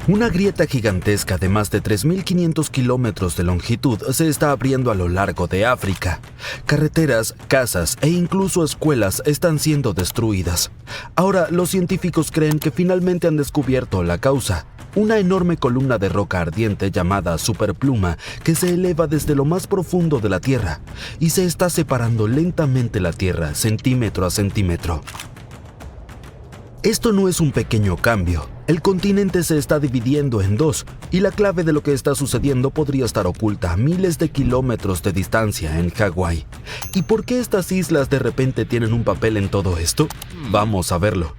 Una grieta gigantesca de más de 3.500 kilómetros de longitud se está abriendo a lo largo de África. Carreteras, casas e incluso escuelas están siendo destruidas. Ahora, los científicos creen que finalmente han descubierto la causa. Una enorme columna de roca ardiente llamada superpluma que se eleva desde lo más profundo de la Tierra y se está separando lentamente la Tierra centímetro a centímetro. Esto no es un pequeño cambio. El continente se está dividiendo en dos y la clave de lo que está sucediendo podría estar oculta a miles de kilómetros de distancia en Hawái. ¿Y por qué estas islas de repente tienen un papel en todo esto? Vamos a verlo.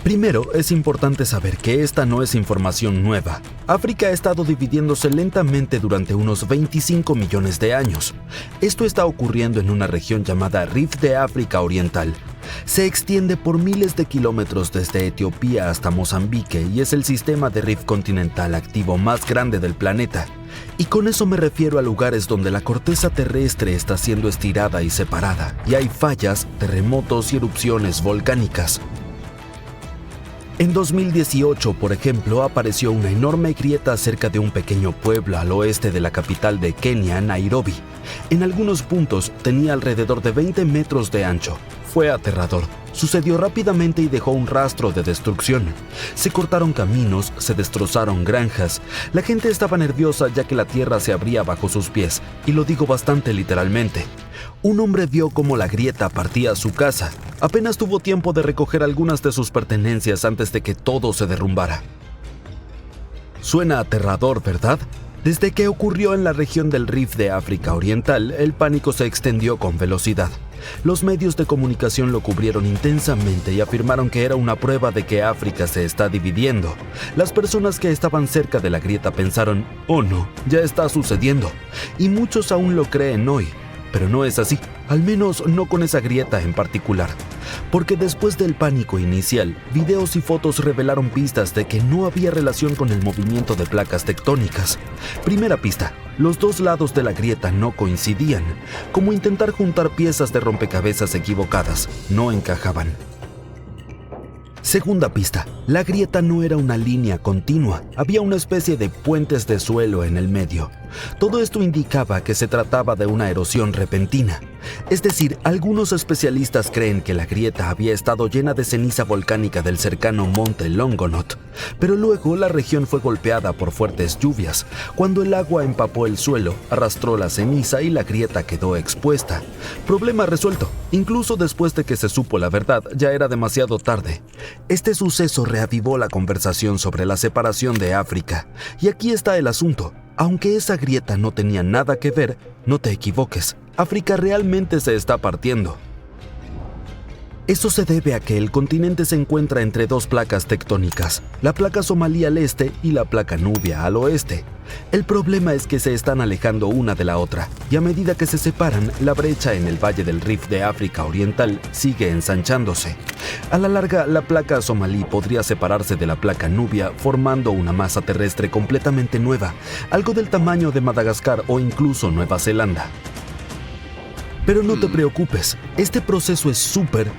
Primero, es importante saber que esta no es información nueva. África ha estado dividiéndose lentamente durante unos 25 millones de años. Esto está ocurriendo en una región llamada Rift de África Oriental. Se extiende por miles de kilómetros desde Etiopía hasta Mozambique y es el sistema de rift continental activo más grande del planeta. Y con eso me refiero a lugares donde la corteza terrestre está siendo estirada y separada, y hay fallas, terremotos y erupciones volcánicas. En 2018, por ejemplo, apareció una enorme grieta cerca de un pequeño pueblo al oeste de la capital de Kenia, Nairobi. En algunos puntos tenía alrededor de 20 metros de ancho. Fue aterrador. Sucedió rápidamente y dejó un rastro de destrucción. Se cortaron caminos, se destrozaron granjas. La gente estaba nerviosa ya que la tierra se abría bajo sus pies, y lo digo bastante literalmente. Un hombre vio cómo la grieta partía su casa. Apenas tuvo tiempo de recoger algunas de sus pertenencias antes de que todo se derrumbara. Suena aterrador, ¿verdad? Desde que ocurrió en la región del Rift de África Oriental, el pánico se extendió con velocidad. Los medios de comunicación lo cubrieron intensamente y afirmaron que era una prueba de que África se está dividiendo. Las personas que estaban cerca de la grieta pensaron, «Oh no, ya está sucediendo», y muchos aún lo creen hoy. Pero no es así, al menos no con esa grieta en particular. Porque después del pánico inicial, videos y fotos revelaron pistas de que no había relación con el movimiento de placas tectónicas. Primera pista, los dos lados de la grieta no coincidían, como intentar juntar piezas de rompecabezas equivocadas, no encajaban. Segunda pista, la grieta no era una línea continua, había una especie de puentes de suelo en el medio. Todo esto indicaba que se trataba de una erosión repentina. Es decir, algunos especialistas creen que la grieta había estado llena de ceniza volcánica del cercano monte Longonot, pero luego la región fue golpeada por fuertes lluvias. Cuando el agua empapó el suelo, arrastró la ceniza y la grieta quedó expuesta. Problema resuelto. Incluso después de que se supo la verdad, ya era demasiado tarde. Este suceso reavivó la conversación sobre la separación de África. Y aquí está el asunto. Aunque esa grieta no tenía nada que ver, no te equivoques. África realmente se está partiendo. Eso se debe a que el continente se encuentra entre dos placas tectónicas, la placa somalí al este y la placa nubia al oeste. El problema es que se están alejando una de la otra, y a medida que se separan, la brecha en el valle del Rift de África Oriental sigue ensanchándose. A la larga, la placa somalí podría separarse de la placa nubia, formando una masa terrestre completamente nueva, algo del tamaño de Madagascar o incluso Nueva Zelanda. Pero no te preocupes, este proceso es súper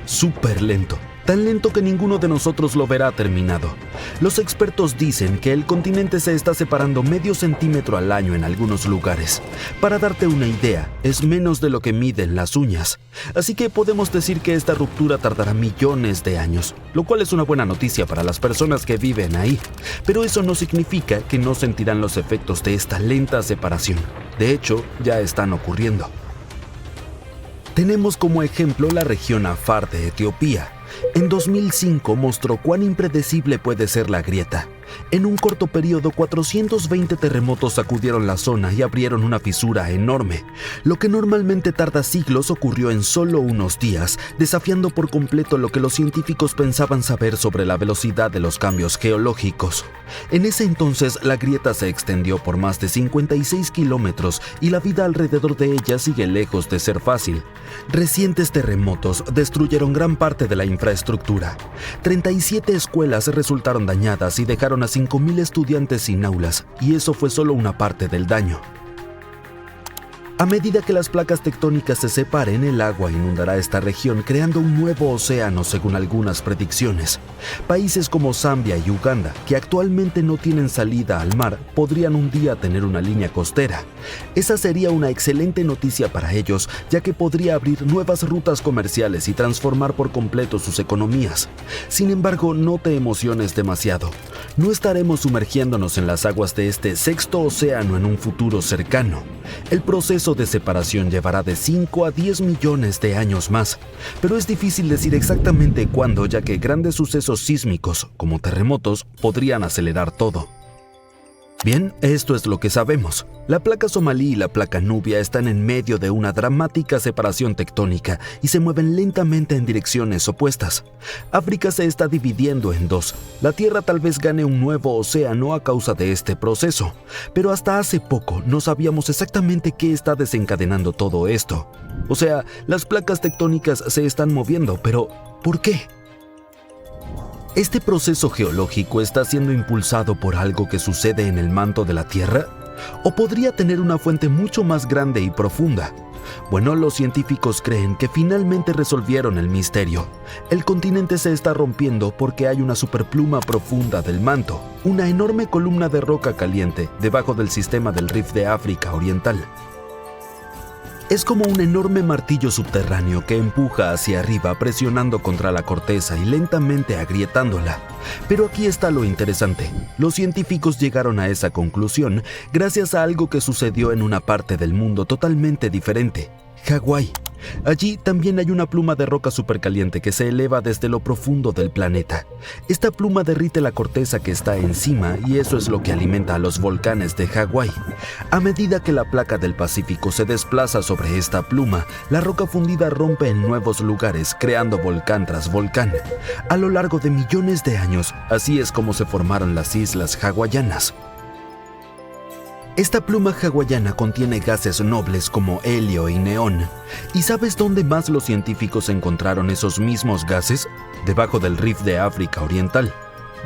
lento. Tan lento que ninguno de nosotros lo verá terminado. Los expertos dicen que el continente se está separando medio centímetro al año en algunos lugares. Para darte una idea, es menos de lo que miden las uñas. Así que podemos decir que esta ruptura tardará millones de años, lo cual es una buena noticia para las personas que viven ahí. Pero eso no significa que no sentirán los efectos de esta lenta separación. De hecho, ya están ocurriendo. Tenemos como ejemplo la región Afar de Etiopía. En 2005 mostró cuán impredecible puede ser la grieta. En un corto periodo, 420 terremotos sacudieron la zona y abrieron una fisura enorme. Lo que normalmente tarda siglos ocurrió en solo unos días, desafiando por completo lo que los científicos pensaban saber sobre la velocidad de los cambios geológicos. En ese entonces, la grieta se extendió por más de 56 kilómetros y la vida alrededor de ella sigue lejos de ser fácil. Recientes terremotos destruyeron gran parte de la infraestructura. 37 escuelas resultaron dañadas y dejaron a 5,000 estudiantes sin aulas, y eso fue solo una parte del daño. A medida que las placas tectónicas se separen, el agua inundará esta región, creando un nuevo océano según algunas predicciones. Países como Zambia y Uganda, que actualmente no tienen salida al mar, podrían un día tener una línea costera. Esa sería una excelente noticia para ellos, ya que podría abrir nuevas rutas comerciales y transformar por completo sus economías. Sin embargo, no te emociones demasiado. No estaremos sumergiéndonos en las aguas de este sexto océano en un futuro cercano. El proceso de separación llevará de 5 a 10 millones de años más, pero es difícil decir exactamente cuándo, ya que grandes sucesos sísmicos, como terremotos, podrían acelerar todo. Bien, esto es lo que sabemos. La placa somalí y la placa nubia están en medio de una dramática separación tectónica y se mueven lentamente en direcciones opuestas. África se está dividiendo en dos. La Tierra tal vez gane un nuevo océano a causa de este proceso, pero hasta hace poco no sabíamos exactamente qué está desencadenando todo esto. O sea, las placas tectónicas se están moviendo, pero ¿por qué? ¿Este proceso geológico está siendo impulsado por algo que sucede en el manto de la Tierra? ¿O podría tener una fuente mucho más grande y profunda? Bueno, los científicos creen que finalmente resolvieron el misterio. El continente se está rompiendo porque hay una superpluma profunda del manto, una enorme columna de roca caliente debajo del sistema del Rift de África Oriental. Es como un enorme martillo subterráneo que empuja hacia arriba presionando contra la corteza y lentamente agrietándola. Pero aquí está lo interesante. Los científicos llegaron a esa conclusión gracias a algo que sucedió en una parte del mundo totalmente diferente: Hawái. Allí también hay una pluma de roca supercaliente que se eleva desde lo profundo del planeta. Esta pluma derrite la corteza que está encima y eso es lo que alimenta a los volcanes de Hawái. A medida que la placa del Pacífico se desplaza sobre esta pluma, la roca fundida rompe en nuevos lugares, creando volcán tras volcán. A lo largo de millones de años, así es como se formaron las islas hawaianas. Esta pluma hawaiana contiene gases nobles como helio y neón. ¿Y sabes dónde más los científicos encontraron esos mismos gases? Debajo del Rift de África Oriental.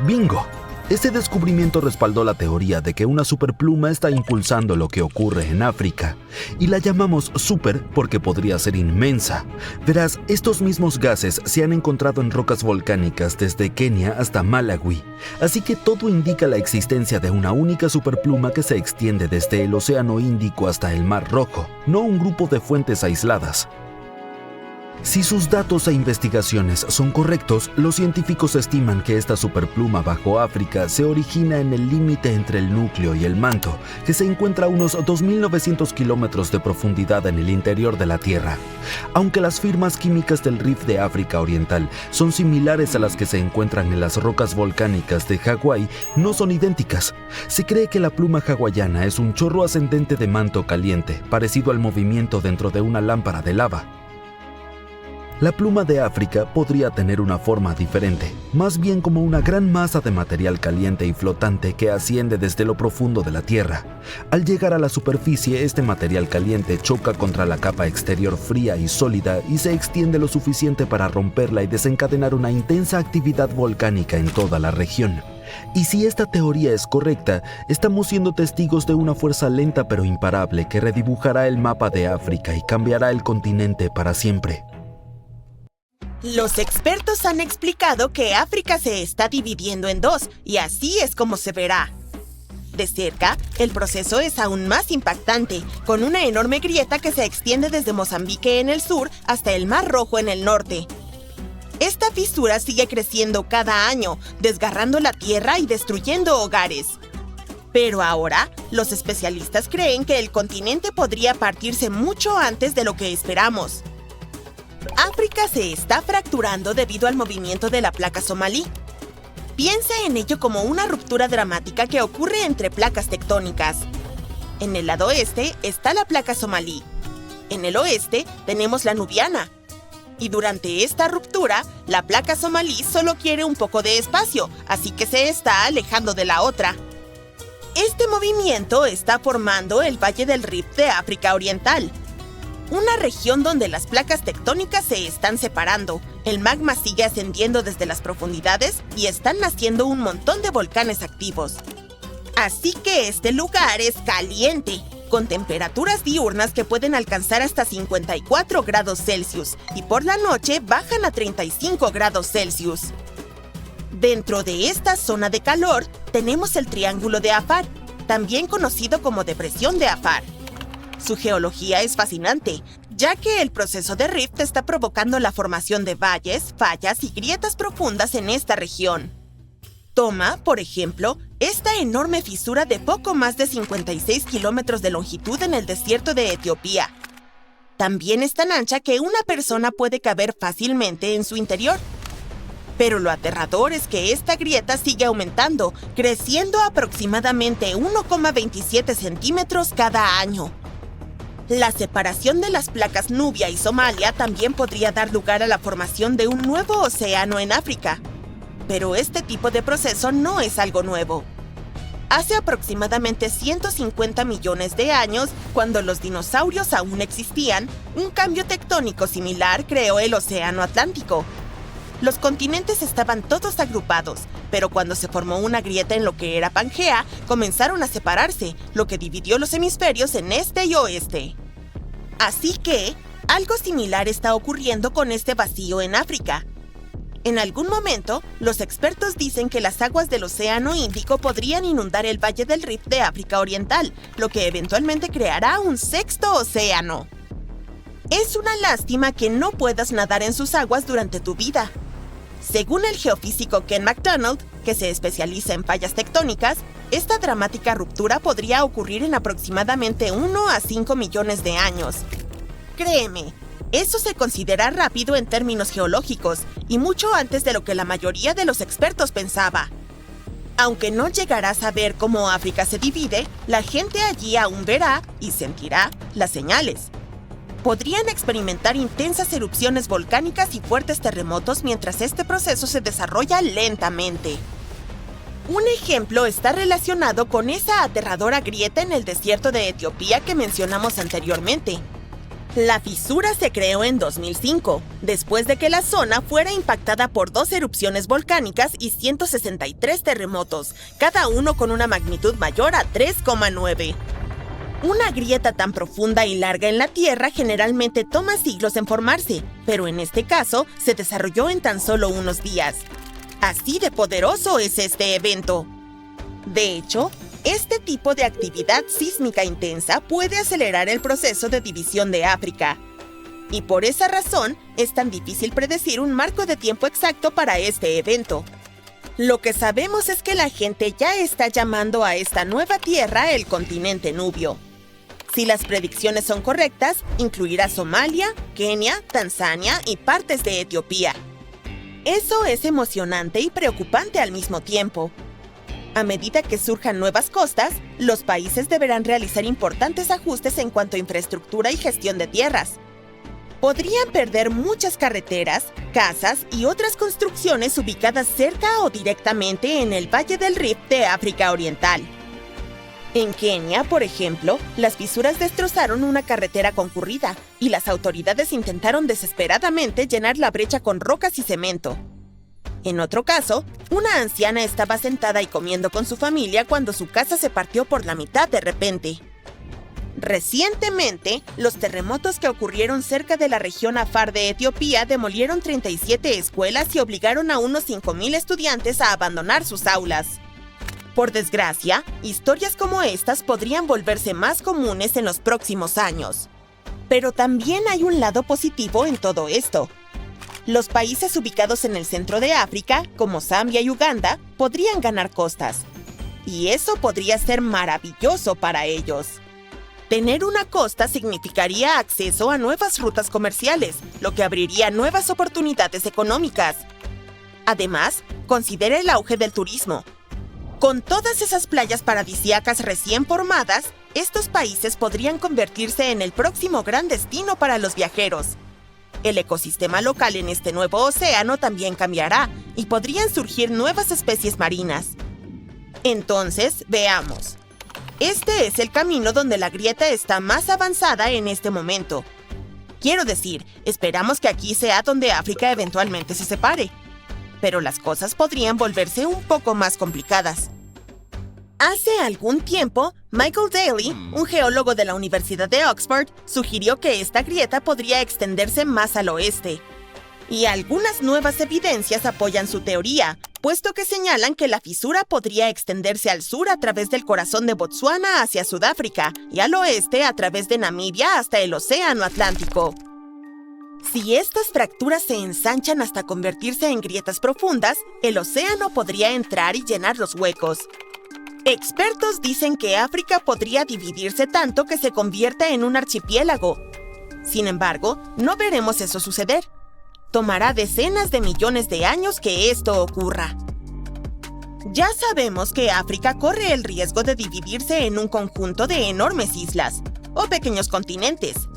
¡Bingo! Este descubrimiento respaldó la teoría de que una superpluma está impulsando lo que ocurre en África. Y la llamamos super porque podría ser inmensa. Verás, estos mismos gases se han encontrado en rocas volcánicas desde Kenia hasta Malawi. Así que todo indica la existencia de una única superpluma que se extiende desde el Océano Índico hasta el Mar Rojo, no un grupo de fuentes aisladas. Si sus datos e investigaciones son correctos, los científicos estiman que esta superpluma bajo África se origina en el límite entre el núcleo y el manto, que se encuentra a unos 2.900 kilómetros de profundidad en el interior de la Tierra. Aunque las firmas químicas del Rift de África Oriental son similares a las que se encuentran en las rocas volcánicas de Hawái, no son idénticas. Se cree que la pluma hawaiana es un chorro ascendente de manto caliente, parecido al movimiento dentro de una lámpara de lava. La pluma de África podría tener una forma diferente, más bien como una gran masa de material caliente y flotante que asciende desde lo profundo de la Tierra. Al llegar a la superficie, este material caliente choca contra la capa exterior fría y sólida y se extiende lo suficiente para romperla y desencadenar una intensa actividad volcánica en toda la región. Y si esta teoría es correcta, estamos siendo testigos de una fuerza lenta pero imparable que redibujará el mapa de África y cambiará el continente para siempre. Los expertos han explicado que África se está dividiendo en dos, y así es como se verá. De cerca, el proceso es aún más impactante, con una enorme grieta que se extiende desde Mozambique en el sur hasta el Mar Rojo en el norte. Esta fisura sigue creciendo cada año, desgarrando la tierra y destruyendo hogares. Pero ahora, los especialistas creen que el continente podría partirse mucho antes de lo que esperamos. África se está fracturando debido al movimiento de la placa somalí. Piensa en ello como una ruptura dramática que ocurre entre placas tectónicas. En el lado este está la placa somalí. En el oeste tenemos la nubiana. Y durante esta ruptura, la placa somalí solo quiere un poco de espacio, así que se está alejando de la otra. Este movimiento está formando el Valle del Rift de África Oriental, una región donde las placas tectónicas se están separando, el magma sigue ascendiendo desde las profundidades y están naciendo un montón de volcanes activos. Así que este lugar es caliente, con temperaturas diurnas que pueden alcanzar hasta 54 grados Celsius y por la noche bajan a 35 grados Celsius. Dentro de esta zona de calor tenemos el Triángulo de Afar, también conocido como Depresión de Afar. Su geología es fascinante, ya que el proceso de rift está provocando la formación de valles, fallas y grietas profundas en esta región. Toma, por ejemplo, esta enorme fisura de poco más de 56 kilómetros de longitud en el desierto de Etiopía. También es tan ancha que una persona puede caber fácilmente en su interior. Pero lo aterrador es que esta grieta sigue aumentando, creciendo aproximadamente 1,27 centímetros cada año. La separación de las placas Nubia y Somalia también podría dar lugar a la formación de un nuevo océano en África. Pero este tipo de proceso no es algo nuevo. Hace aproximadamente 150 millones de años, cuando los dinosaurios aún existían, un cambio tectónico similar creó el Océano Atlántico. Los continentes estaban todos agrupados, pero cuando se formó una grieta en lo que era Pangea, comenzaron a separarse, lo que dividió los hemisferios en este y oeste. Así que, algo similar está ocurriendo con este vacío en África. En algún momento, los expertos dicen que las aguas del Océano Índico podrían inundar el Valle del Rift de África Oriental, lo que eventualmente creará un sexto océano. Es una lástima que no puedas nadar en sus aguas durante tu vida. Según el geofísico Ken McDonald, que se especializa en fallas tectónicas, esta dramática ruptura podría ocurrir en aproximadamente 1 a 5 millones de años. Créeme, eso se considera rápido en términos geológicos y mucho antes de lo que la mayoría de los expertos pensaba. Aunque no llegarás a ver cómo África se divide, la gente allí aún verá y sentirá las señales. Podrían experimentar intensas erupciones volcánicas y fuertes terremotos mientras este proceso se desarrolla lentamente. Un ejemplo está relacionado con esa aterradora grieta en el desierto de Etiopía que mencionamos anteriormente. La fisura se creó en 2005, después de que la zona fuera impactada por 2 erupciones volcánicas y 163 terremotos, cada uno con una magnitud mayor a 3,9. Una grieta tan profunda y larga en la Tierra generalmente toma siglos en formarse, pero en este caso se desarrolló en tan solo unos días. Así de poderoso es este evento. De hecho, este tipo de actividad sísmica intensa puede acelerar el proceso de división de África. Y por esa razón, es tan difícil predecir un marco de tiempo exacto para este evento. Lo que sabemos es que la gente ya está llamando a esta nueva tierra el continente nubio. Si las predicciones son correctas, incluirá Somalia, Kenia, Tanzania y partes de Etiopía. Eso es emocionante y preocupante al mismo tiempo. A medida que surjan nuevas costas, los países deberán realizar importantes ajustes en cuanto a infraestructura y gestión de tierras. Podrían perder muchas carreteras, casas y otras construcciones ubicadas cerca o directamente en el Valle del Rift de África Oriental. En Kenia, por ejemplo, las fisuras destrozaron una carretera concurrida y las autoridades intentaron desesperadamente llenar la brecha con rocas y cemento. En otro caso, una anciana estaba sentada y comiendo con su familia cuando su casa se partió por la mitad de repente. Recientemente, los terremotos que ocurrieron cerca de la región Afar de Etiopía demolieron 37 escuelas y obligaron a unos 5,000 estudiantes a abandonar sus aulas. Por desgracia, historias como estas podrían volverse más comunes en los próximos años. Pero también hay un lado positivo en todo esto. Los países ubicados en el centro de África, como Zambia y Uganda, podrían ganar costas. Y eso podría ser maravilloso para ellos. Tener una costa significaría acceso a nuevas rutas comerciales, lo que abriría nuevas oportunidades económicas. Además, considera el auge del turismo. Con todas esas playas paradisíacas recién formadas, estos países podrían convertirse en el próximo gran destino para los viajeros. El ecosistema local en este nuevo océano también cambiará y podrían surgir nuevas especies marinas. Entonces, veamos. Este es el camino donde la grieta está más avanzada en este momento. Quiero decir, esperamos que aquí sea donde África eventualmente se separe. Pero las cosas podrían volverse un poco más complicadas. Hace algún tiempo, Michael Daly, un geólogo de la Universidad de Oxford, sugirió que esta grieta podría extenderse más al oeste. Y algunas nuevas evidencias apoyan su teoría, puesto que señalan que la fisura podría extenderse al sur a través del corazón de Botsuana hacia Sudáfrica y al oeste a través de Namibia hasta el Océano Atlántico. Si estas fracturas se ensanchan hasta convertirse en grietas profundas, el océano podría entrar y llenar los huecos. Expertos dicen que África podría dividirse tanto que se convierta en un archipiélago. Sin embargo, no veremos eso suceder. Tomará decenas de millones de años que esto ocurra. Ya sabemos que África corre el riesgo de dividirse en un conjunto de enormes islas, o pequeños continentes.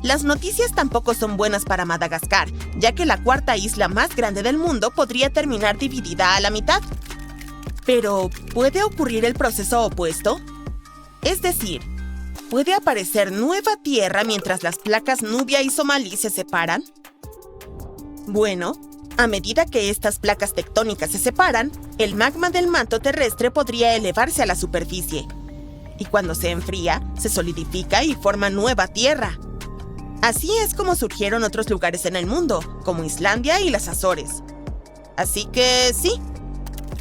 Las noticias tampoco son buenas para Madagascar, ya que la cuarta isla más grande del mundo podría terminar dividida a la mitad. Pero, ¿puede ocurrir el proceso opuesto? Es decir, ¿puede aparecer nueva tierra mientras las placas Nubia y Somalí se separan? Bueno, a medida que estas placas tectónicas se separan, el magma del manto terrestre podría elevarse a la superficie. Y cuando se enfría, se solidifica y forma nueva tierra. Así es como surgieron otros lugares en el mundo, como Islandia y las Azores. Así que sí,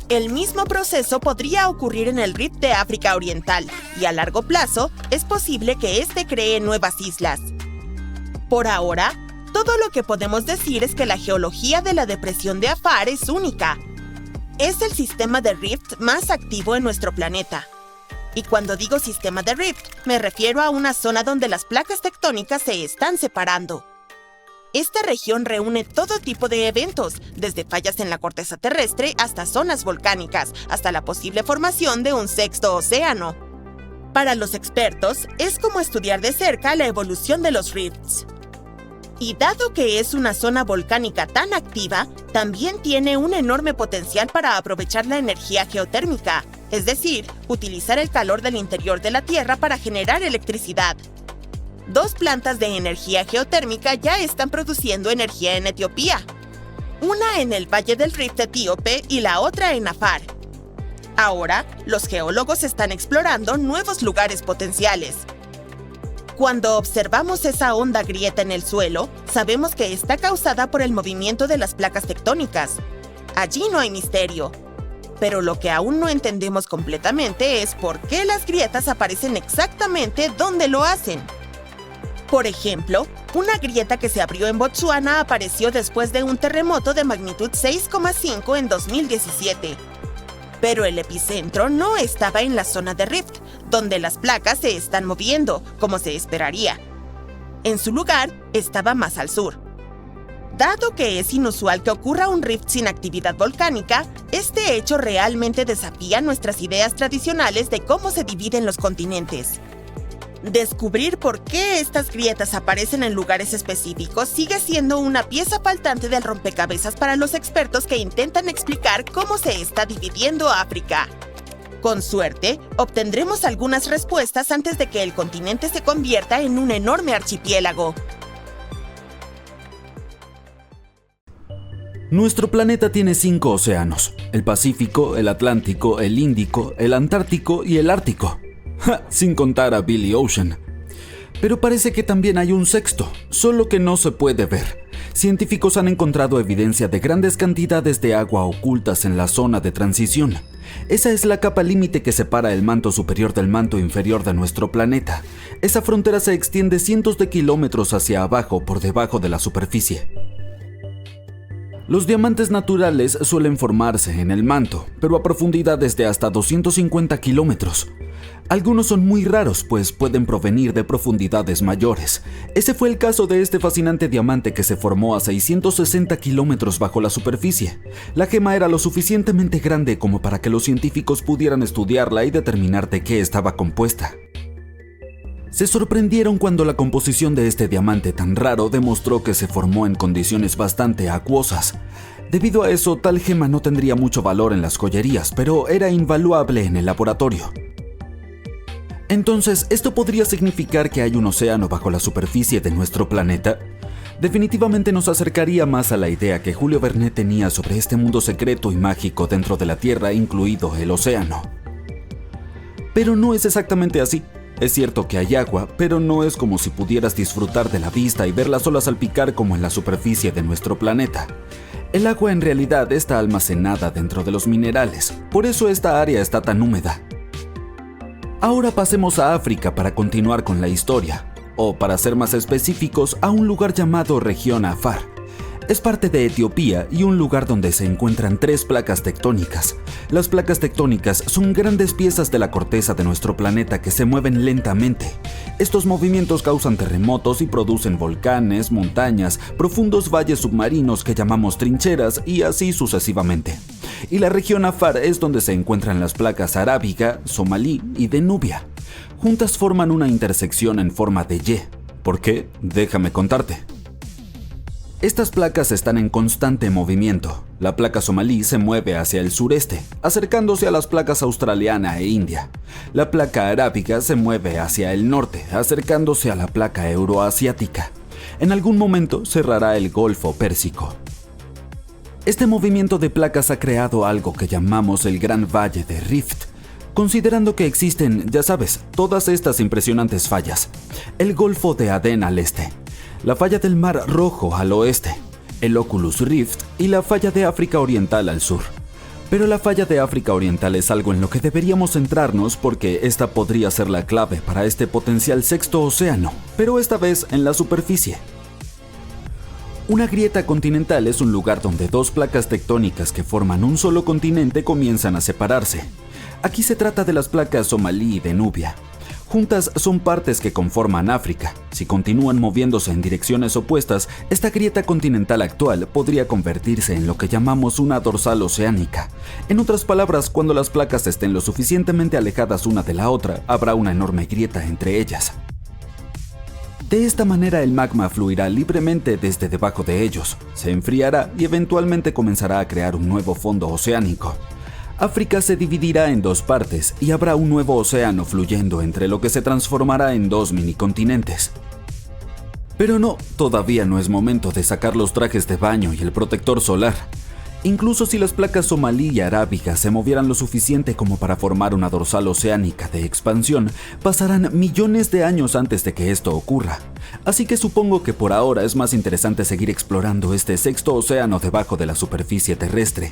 el mismo proceso podría ocurrir en el Rift de África Oriental, y a largo plazo es posible que este cree nuevas islas. Por ahora, todo lo que podemos decir es que la geología de la depresión de Afar es única. Es el sistema de Rift más activo en nuestro planeta. Y cuando digo sistema de Rift, me refiero a una zona donde las placas tectónicas se están separando. Esta región reúne todo tipo de eventos, desde fallas en la corteza terrestre hasta zonas volcánicas, hasta la posible formación de un sexto océano. Para los expertos, es como estudiar de cerca la evolución de los rifts. Y dado que es una zona volcánica tan activa, también tiene un enorme potencial para aprovechar la energía geotérmica, es decir, utilizar el calor del interior de la Tierra para generar electricidad. 2 plantas de energía geotérmica ya están produciendo energía en Etiopía. Una en el Valle del Rift etíope y la otra en Afar. Ahora, los geólogos están explorando nuevos lugares potenciales. Cuando observamos esa honda grieta en el suelo, sabemos que está causada por el movimiento de las placas tectónicas. Allí no hay misterio. Pero lo que aún no entendemos completamente es por qué las grietas aparecen exactamente donde lo hacen. Por ejemplo, una grieta que se abrió en Botsuana apareció después de un terremoto de magnitud 6,5 en 2017. Pero el epicentro no estaba en la zona de Rift, donde las placas se están moviendo, como se esperaría. En su lugar, estaba más al sur. Dado que es inusual que ocurra un rift sin actividad volcánica, este hecho realmente desafía nuestras ideas tradicionales de cómo se dividen los continentes. Descubrir por qué estas grietas aparecen en lugares específicos sigue siendo una pieza faltante del rompecabezas para los expertos que intentan explicar cómo se está dividiendo África. Con suerte, obtendremos algunas respuestas antes de que el continente se convierta en un enorme archipiélago. Nuestro planeta tiene 5 océanos: el Pacífico, el Atlántico, el Índico, el Antártico y el Ártico. Sin contar a Billy Ocean. Pero parece que también hay un sexto, solo que no se puede ver. Científicos han encontrado evidencia de grandes cantidades de agua ocultas en la zona de transición. Esa es la capa límite que separa el manto superior del manto inferior de nuestro planeta. Esa frontera se extiende cientos de kilómetros hacia abajo por debajo de la superficie. Los diamantes naturales suelen formarse en el manto, pero a profundidades de hasta 250 kilómetros. Algunos son muy raros, pues pueden provenir de profundidades mayores. Ese fue el caso de este fascinante diamante que se formó a 660 kilómetros bajo la superficie. La gema era lo suficientemente grande como para que los científicos pudieran estudiarla y determinar de qué estaba compuesta. Se sorprendieron cuando la composición de este diamante tan raro demostró que se formó en condiciones bastante acuosas. Debido a eso, tal gema no tendría mucho valor en las joyerías, pero era invaluable en el laboratorio. Entonces, ¿esto podría significar que hay un océano bajo la superficie de nuestro planeta? Definitivamente nos acercaría más a la idea que Julio Verne tenía sobre este mundo secreto y mágico dentro de la Tierra, incluido el océano. Pero no es exactamente así. Es cierto que hay agua, pero no es como si pudieras disfrutar de la vista y ver las olas salpicar como en la superficie de nuestro planeta. El agua en realidad está almacenada dentro de los minerales, por eso esta área está tan húmeda. Ahora pasemos a África para continuar con la historia, o para ser más específicos, a un lugar llamado Región Afar. Es parte de Etiopía y un lugar donde se encuentran 3 placas tectónicas. Las placas tectónicas son grandes piezas de la corteza de nuestro planeta que se mueven lentamente. Estos movimientos causan terremotos y producen volcanes, montañas, profundos valles submarinos que llamamos trincheras y así sucesivamente. Y la región Afar es donde se encuentran las placas arábiga, somalí y de Nubia. Juntas forman una intersección en forma de Y. ¿Por qué? Déjame contarte. Estas placas están en constante movimiento. La placa somalí se mueve hacia el sureste, acercándose a las placas australiana e india. La placa arábiga se mueve hacia el norte, acercándose a la placa euroasiática. En algún momento cerrará el Golfo Pérsico. Este movimiento de placas ha creado algo que llamamos el Gran Valle de Rift, considerando que existen, ya sabes, todas estas impresionantes fallas. El Golfo de Adén al este, la falla del Mar Rojo al oeste, el Oculus Rift y la falla de África Oriental al sur. Pero la falla de África Oriental es algo en lo que deberíamos centrarnos porque esta podría ser la clave para este potencial sexto océano, pero esta vez en la superficie. Una grieta continental es un lugar donde 2 placas tectónicas que forman un solo continente comienzan a separarse. Aquí se trata de las placas somalí y de Nubia. Juntas son partes que conforman África. Si continúan moviéndose en direcciones opuestas, esta grieta continental actual podría convertirse en lo que llamamos una dorsal oceánica. En otras palabras, cuando las placas estén lo suficientemente alejadas una de la otra, habrá una enorme grieta entre ellas. De esta manera el magma fluirá libremente desde debajo de ellos, se enfriará y eventualmente comenzará a crear un nuevo fondo oceánico. África se dividirá en 2 partes y habrá un nuevo océano fluyendo entre lo que se transformará en 2 minicontinentes. Pero no, todavía no es momento de sacar los trajes de baño y el protector solar. Incluso si las placas somalí y arábiga se movieran lo suficiente como para formar una dorsal oceánica de expansión, pasarán millones de años antes de que esto ocurra. Así que supongo que por ahora es más interesante seguir explorando este sexto océano debajo de la superficie terrestre.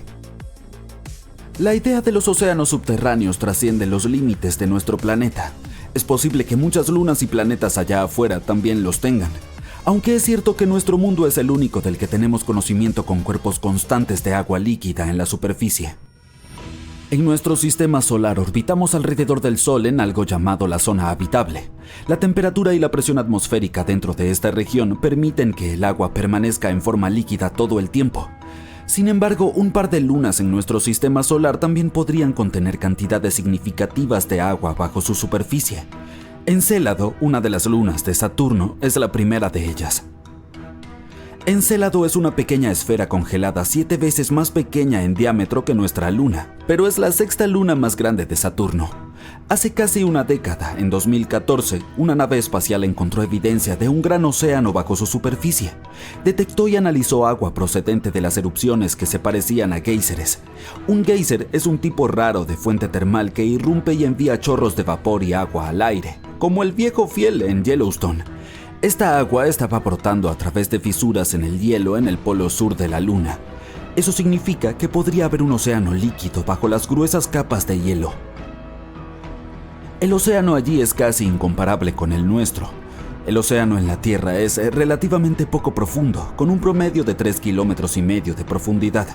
La idea de los océanos subterráneos trasciende los límites de nuestro planeta. Es posible que muchas lunas y planetas allá afuera también los tengan. Aunque es cierto que nuestro mundo es el único del que tenemos conocimiento con cuerpos constantes de agua líquida en la superficie. En nuestro sistema solar orbitamos alrededor del Sol en algo llamado la zona habitable. La temperatura y la presión atmosférica dentro de esta región permiten que el agua permanezca en forma líquida todo el tiempo. Sin embargo, un par de lunas en nuestro sistema solar también podrían contener cantidades significativas de agua bajo su superficie. Encélado, una de las lunas de Saturno, es la primera de ellas. Encélado es una pequeña esfera congelada 7 veces más pequeña en diámetro que nuestra luna, pero es la 6ª luna más grande de Saturno. Hace casi una década, en 2014, una nave espacial encontró evidencia de un gran océano bajo su superficie. Detectó y analizó agua procedente de las erupciones que se parecían a géiseres. Un géiser es un tipo raro de fuente termal que irrumpe y envía chorros de vapor y agua al aire, como el viejo fiel en Yellowstone. Esta agua estaba brotando a través de fisuras en el hielo en el polo sur de la Luna. Eso significa que podría haber un océano líquido bajo las gruesas capas de hielo. El océano allí es casi incomparable con el nuestro. El océano en la Tierra es relativamente poco profundo, con un promedio de 3,5 kilómetros de profundidad,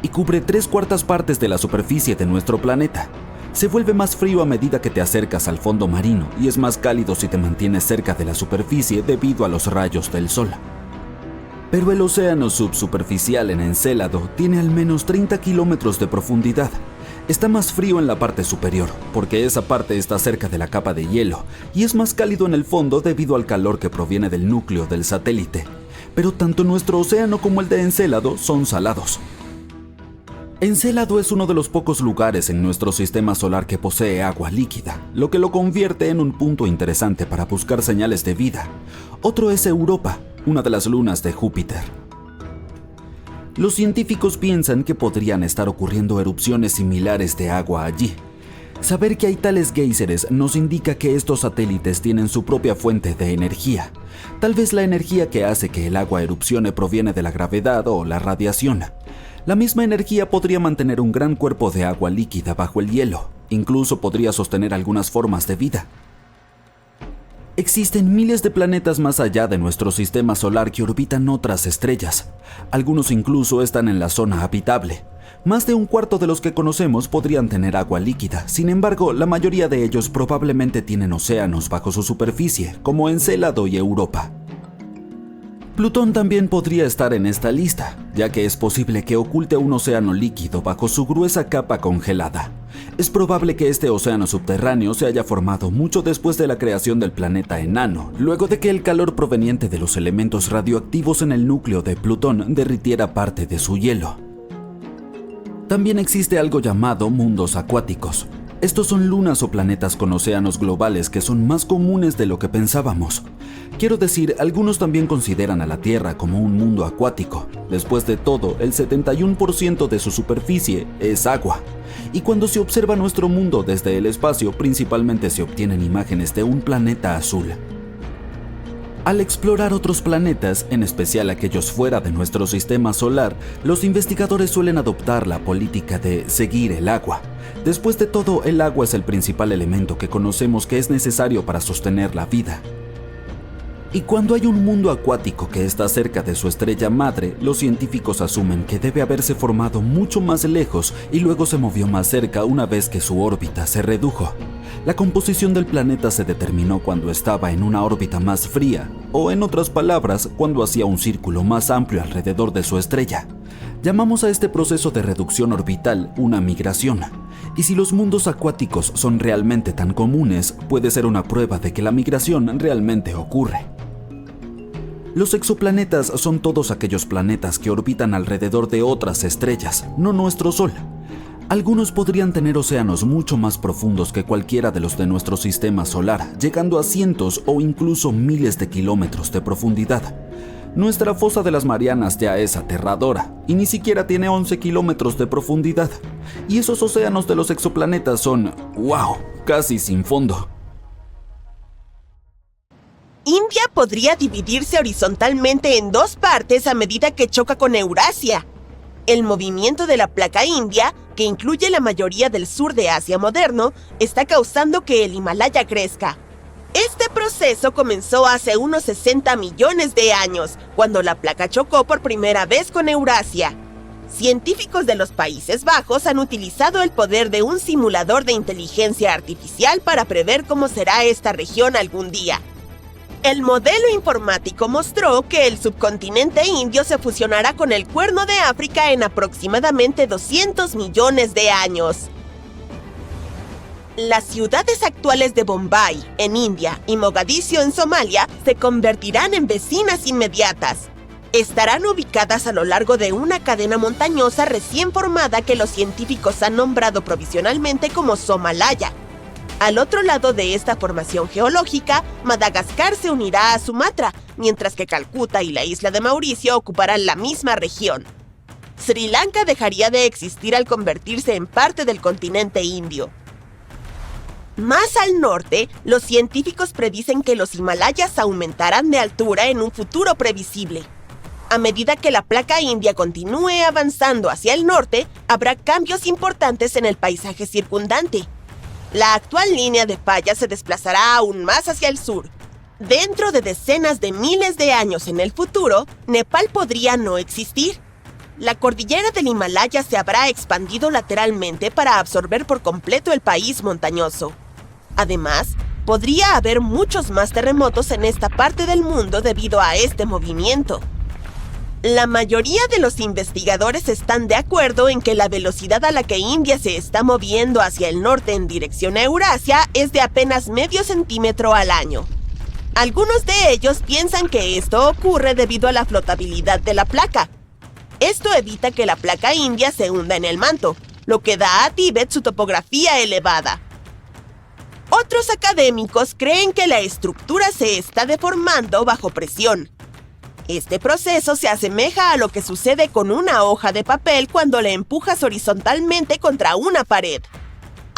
y cubre 3/4 partes de la superficie de nuestro planeta. Se vuelve más frío a medida que te acercas al fondo marino y es más cálido si te mantienes cerca de la superficie debido a los rayos del sol. Pero el océano subsuperficial en Encélado tiene al menos 30 kilómetros de profundidad. Está más frío en la parte superior, porque esa parte está cerca de la capa de hielo, y es más cálido en el fondo debido al calor que proviene del núcleo del satélite. Pero tanto nuestro océano como el de Encélado son salados. Encélado es uno de los pocos lugares en nuestro sistema solar que posee agua líquida, lo que lo convierte en un punto interesante para buscar señales de vida. Otro es Europa, una de las lunas de Júpiter. Los científicos piensan que podrían estar ocurriendo erupciones similares de agua allí. Saber que hay tales géiseres nos indica que estos satélites tienen su propia fuente de energía. Tal vez la energía que hace que el agua erupcione proviene de la gravedad o la radiación. La misma energía podría mantener un gran cuerpo de agua líquida bajo el hielo. Incluso podría sostener algunas formas de vida. Existen miles de planetas más allá de nuestro sistema solar que orbitan otras estrellas. Algunos incluso están en la zona habitable. Más de un cuarto de los que conocemos podrían tener agua líquida. Sin embargo, la mayoría de ellos probablemente tienen océanos bajo su superficie, como Encélado y Europa. Plutón también podría estar en esta lista, ya que es posible que oculte un océano líquido bajo su gruesa capa congelada. Es probable que este océano subterráneo se haya formado mucho después de la creación del planeta enano, luego de que el calor proveniente de los elementos radioactivos en el núcleo de Plutón derritiera parte de su hielo. También existe algo llamado mundos acuáticos. Estos son lunas o planetas con océanos globales que son más comunes de lo que pensábamos. Quiero decir, algunos también consideran a la Tierra como un mundo acuático. Después de todo, el 71% de su superficie es agua. Y cuando se observa nuestro mundo desde el espacio, principalmente se obtienen imágenes de un planeta azul. Al explorar otros planetas, en especial aquellos fuera de nuestro sistema solar, los investigadores suelen adoptar la política de seguir el agua. Después de todo, el agua es el principal elemento que conocemos que es necesario para sostener la vida. Y cuando hay un mundo acuático que está cerca de su estrella madre, los científicos asumen que debe haberse formado mucho más lejos y luego se movió más cerca una vez que su órbita se redujo. La composición del planeta se determinó cuando estaba en una órbita más fría, o en otras palabras, cuando hacía un círculo más amplio alrededor de su estrella. Llamamos a este proceso de reducción orbital una migración. Y si los mundos acuáticos son realmente tan comunes, puede ser una prueba de que la migración realmente ocurre. Los exoplanetas son todos aquellos planetas que orbitan alrededor de otras estrellas, no nuestro Sol. Algunos podrían tener océanos mucho más profundos que cualquiera de los de nuestro sistema solar, llegando a cientos o incluso miles de kilómetros de profundidad. Nuestra fosa de las Marianas ya es aterradora y ni siquiera tiene 11 kilómetros de profundidad. Y esos océanos de los exoplanetas son, ¡wow!, casi sin fondo. India podría dividirse horizontalmente en dos partes a medida que choca con Eurasia. El movimiento de la placa india, que incluye la mayoría del sur de Asia moderno, está causando que el Himalaya crezca. Este proceso comenzó hace unos 60 millones de años, cuando la placa chocó por primera vez con Eurasia. Científicos de los Países Bajos han utilizado el poder de un simulador de inteligencia artificial para prever cómo será esta región algún día. El modelo informático mostró que el subcontinente indio se fusionará con el Cuerno de África en aproximadamente 200 millones de años. Las ciudades actuales de Bombay, en India, y Mogadiscio, en Somalia, se convertirán en vecinas inmediatas. Estarán ubicadas a lo largo de una cadena montañosa recién formada que los científicos han nombrado provisionalmente como Somalaya. Al otro lado de esta formación geológica, Madagascar se unirá a Sumatra, mientras que Calcuta y la isla de Mauricio ocuparán la misma región. Sri Lanka dejaría de existir al convertirse en parte del continente indio. Más al norte, los científicos predicen que los Himalayas aumentarán de altura en un futuro previsible. A medida que la placa india continúe avanzando hacia el norte, habrá cambios importantes en el paisaje circundante. La actual línea de falla se desplazará aún más hacia el sur. Dentro de decenas de miles de años en el futuro, Nepal podría no existir. La cordillera del Himalaya se habrá expandido lateralmente para absorber por completo el país montañoso. Además, podría haber muchos más terremotos en esta parte del mundo debido a este movimiento. La mayoría de los investigadores están de acuerdo en que la velocidad a la que India se está moviendo hacia el norte en dirección a Eurasia es de apenas medio centímetro al año. Algunos de ellos piensan que esto ocurre debido a la flotabilidad de la placa. Esto evita que la placa india se hunda en el manto, lo que da a Tíbet su topografía elevada. Otros académicos creen que la estructura se está deformando bajo presión. Este proceso se asemeja a lo que sucede con una hoja de papel cuando la empujas horizontalmente contra una pared.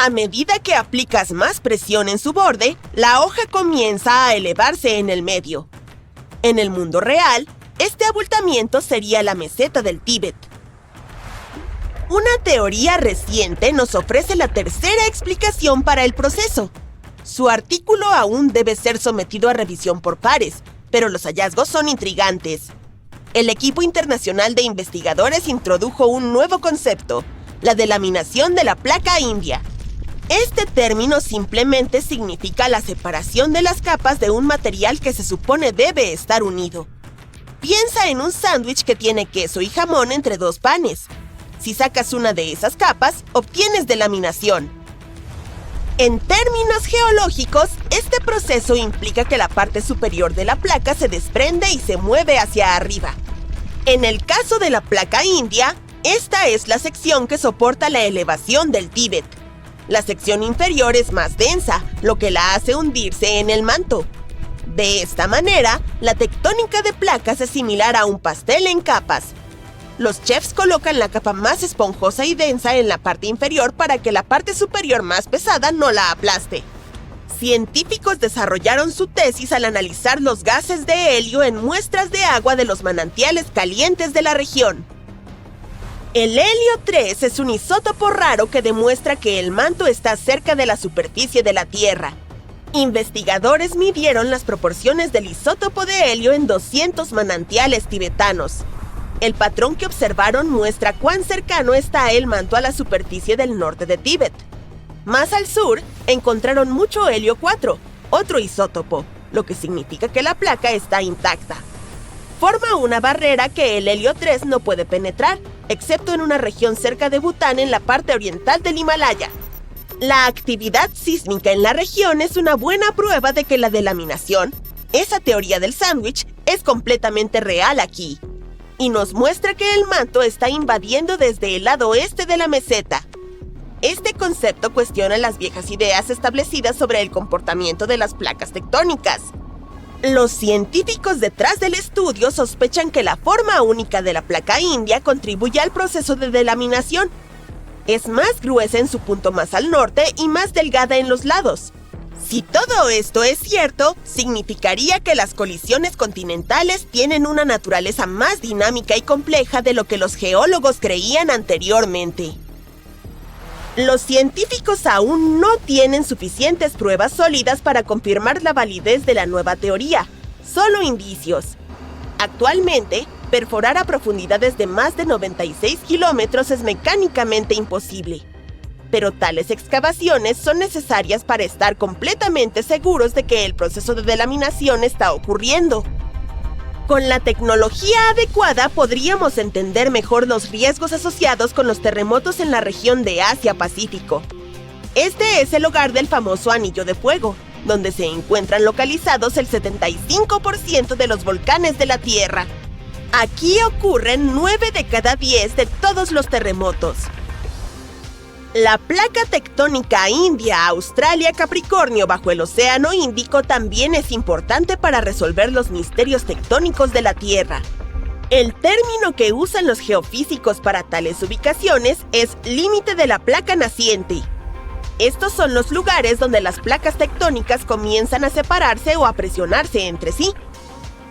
A medida que aplicas más presión en su borde, la hoja comienza a elevarse en el medio. En el mundo real, este abultamiento sería la meseta del Tíbet. Una teoría reciente nos ofrece la tercera explicación para el proceso. Su artículo aún debe ser sometido a revisión por pares, pero los hallazgos son intrigantes. El equipo internacional de investigadores introdujo un nuevo concepto, la delaminación de la placa india. Este término simplemente significa la separación de las capas de un material que se supone debe estar unido. Piensa en un sándwich que tiene queso y jamón entre dos panes. Si sacas una de esas capas, obtienes delaminación. En términos geológicos, este proceso implica que la parte superior de la placa se desprende y se mueve hacia arriba. En el caso de la placa india, esta es la sección que soporta la elevación del Tíbet. La sección inferior es más densa, lo que la hace hundirse en el manto. De esta manera, la tectónica de placas es similar a un pastel en capas. Los chefs colocan la capa más esponjosa y densa en la parte inferior para que la parte superior más pesada no la aplaste. Científicos desarrollaron su tesis al analizar los gases de helio en muestras de agua de los manantiales calientes de la región. El helio 3 es un isótopo raro que demuestra que el manto está cerca de la superficie de la Tierra. Investigadores midieron las proporciones del isótopo de helio en 200 manantiales tibetanos. El patrón que observaron muestra cuán cercano está el manto a la superficie del norte de Tíbet. Más al sur, encontraron mucho helio 4, otro isótopo, lo que significa que la placa está intacta. Forma una barrera que el helio 3 no puede penetrar, excepto en una región cerca de Bután en la parte oriental del Himalaya. La actividad sísmica en la región es una buena prueba de que la delaminación, esa teoría del sándwich, es completamente real aquí. Y nos muestra que el manto está invadiendo desde el lado oeste de la meseta. Este concepto cuestiona las viejas ideas establecidas sobre el comportamiento de las placas tectónicas. Los científicos detrás del estudio sospechan que la forma única de la placa india contribuye al proceso de delaminación. Es más gruesa en su punto más al norte y más delgada en los lados. Si todo esto es cierto, significaría que las colisiones continentales tienen una naturaleza más dinámica y compleja de lo que los geólogos creían anteriormente. Los científicos aún no tienen suficientes pruebas sólidas para confirmar la validez de la nueva teoría, solo indicios. Actualmente, perforar a profundidades de más de 96 kilómetros es mecánicamente imposible. Pero tales excavaciones son necesarias para estar completamente seguros de que el proceso de delaminación está ocurriendo. Con la tecnología adecuada podríamos entender mejor los riesgos asociados con los terremotos en la región de Asia-Pacífico. Este es el hogar del famoso Anillo de Fuego, donde se encuentran localizados el 75% de los volcanes de la Tierra. Aquí ocurren 9 de cada 10 de todos los terremotos. La placa tectónica India-Australia-Capricornio bajo el Océano Índico también es importante para resolver los misterios tectónicos de la Tierra. El término que usan los geofísicos para tales ubicaciones es límite de la placa naciente. Estos son los lugares donde las placas tectónicas comienzan a separarse o a presionarse entre sí.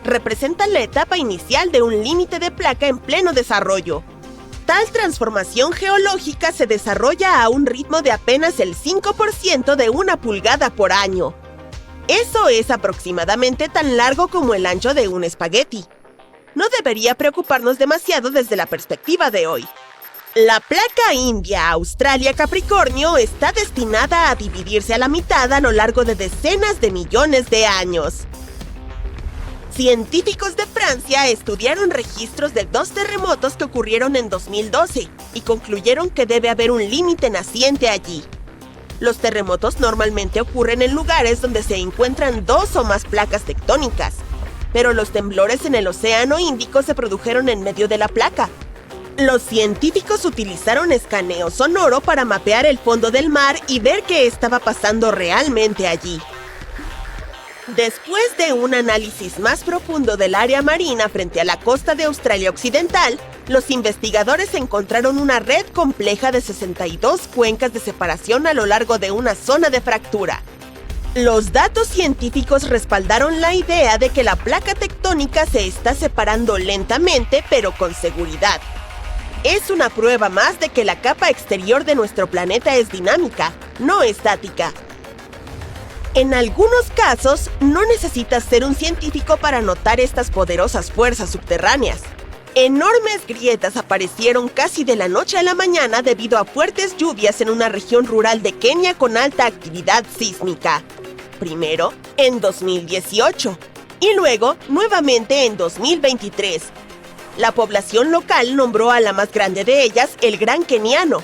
Representan la etapa inicial de un límite de placa en pleno desarrollo. Tal transformación geológica se desarrolla a un ritmo de apenas el 5% de una pulgada por año. Eso es aproximadamente tan largo como el ancho de un espagueti. No debería preocuparnos demasiado desde la perspectiva de hoy. La placa India-Australia-Capricornio está destinada a dividirse a la mitad a lo largo de decenas de millones de años. Científicos de Francia estudiaron registros de 2 terremotos que ocurrieron en 2012 y concluyeron que debe haber un límite naciente allí. Los terremotos normalmente ocurren en lugares donde se encuentran 2 o más placas tectónicas, pero los temblores en el Océano Índico se produjeron en medio de la placa. Los científicos utilizaron escaneo sonoro para mapear el fondo del mar y ver qué estaba pasando realmente allí. Después de un análisis más profundo del área marina frente a la costa de Australia Occidental, los investigadores encontraron una red compleja de 62 cuencas de separación a lo largo de una zona de fractura. Los datos científicos respaldaron la idea de que la placa tectónica se está separando lentamente, pero con seguridad. Es una prueba más de que la capa exterior de nuestro planeta es dinámica, no estática. En algunos casos, no necesitas ser un científico para notar estas poderosas fuerzas subterráneas. Enormes grietas aparecieron casi de la noche a la mañana debido a fuertes lluvias en una región rural de Kenia con alta actividad sísmica. Primero, en 2018, y luego, nuevamente en 2023. La población local nombró a la más grande de ellas el Gran Keniano.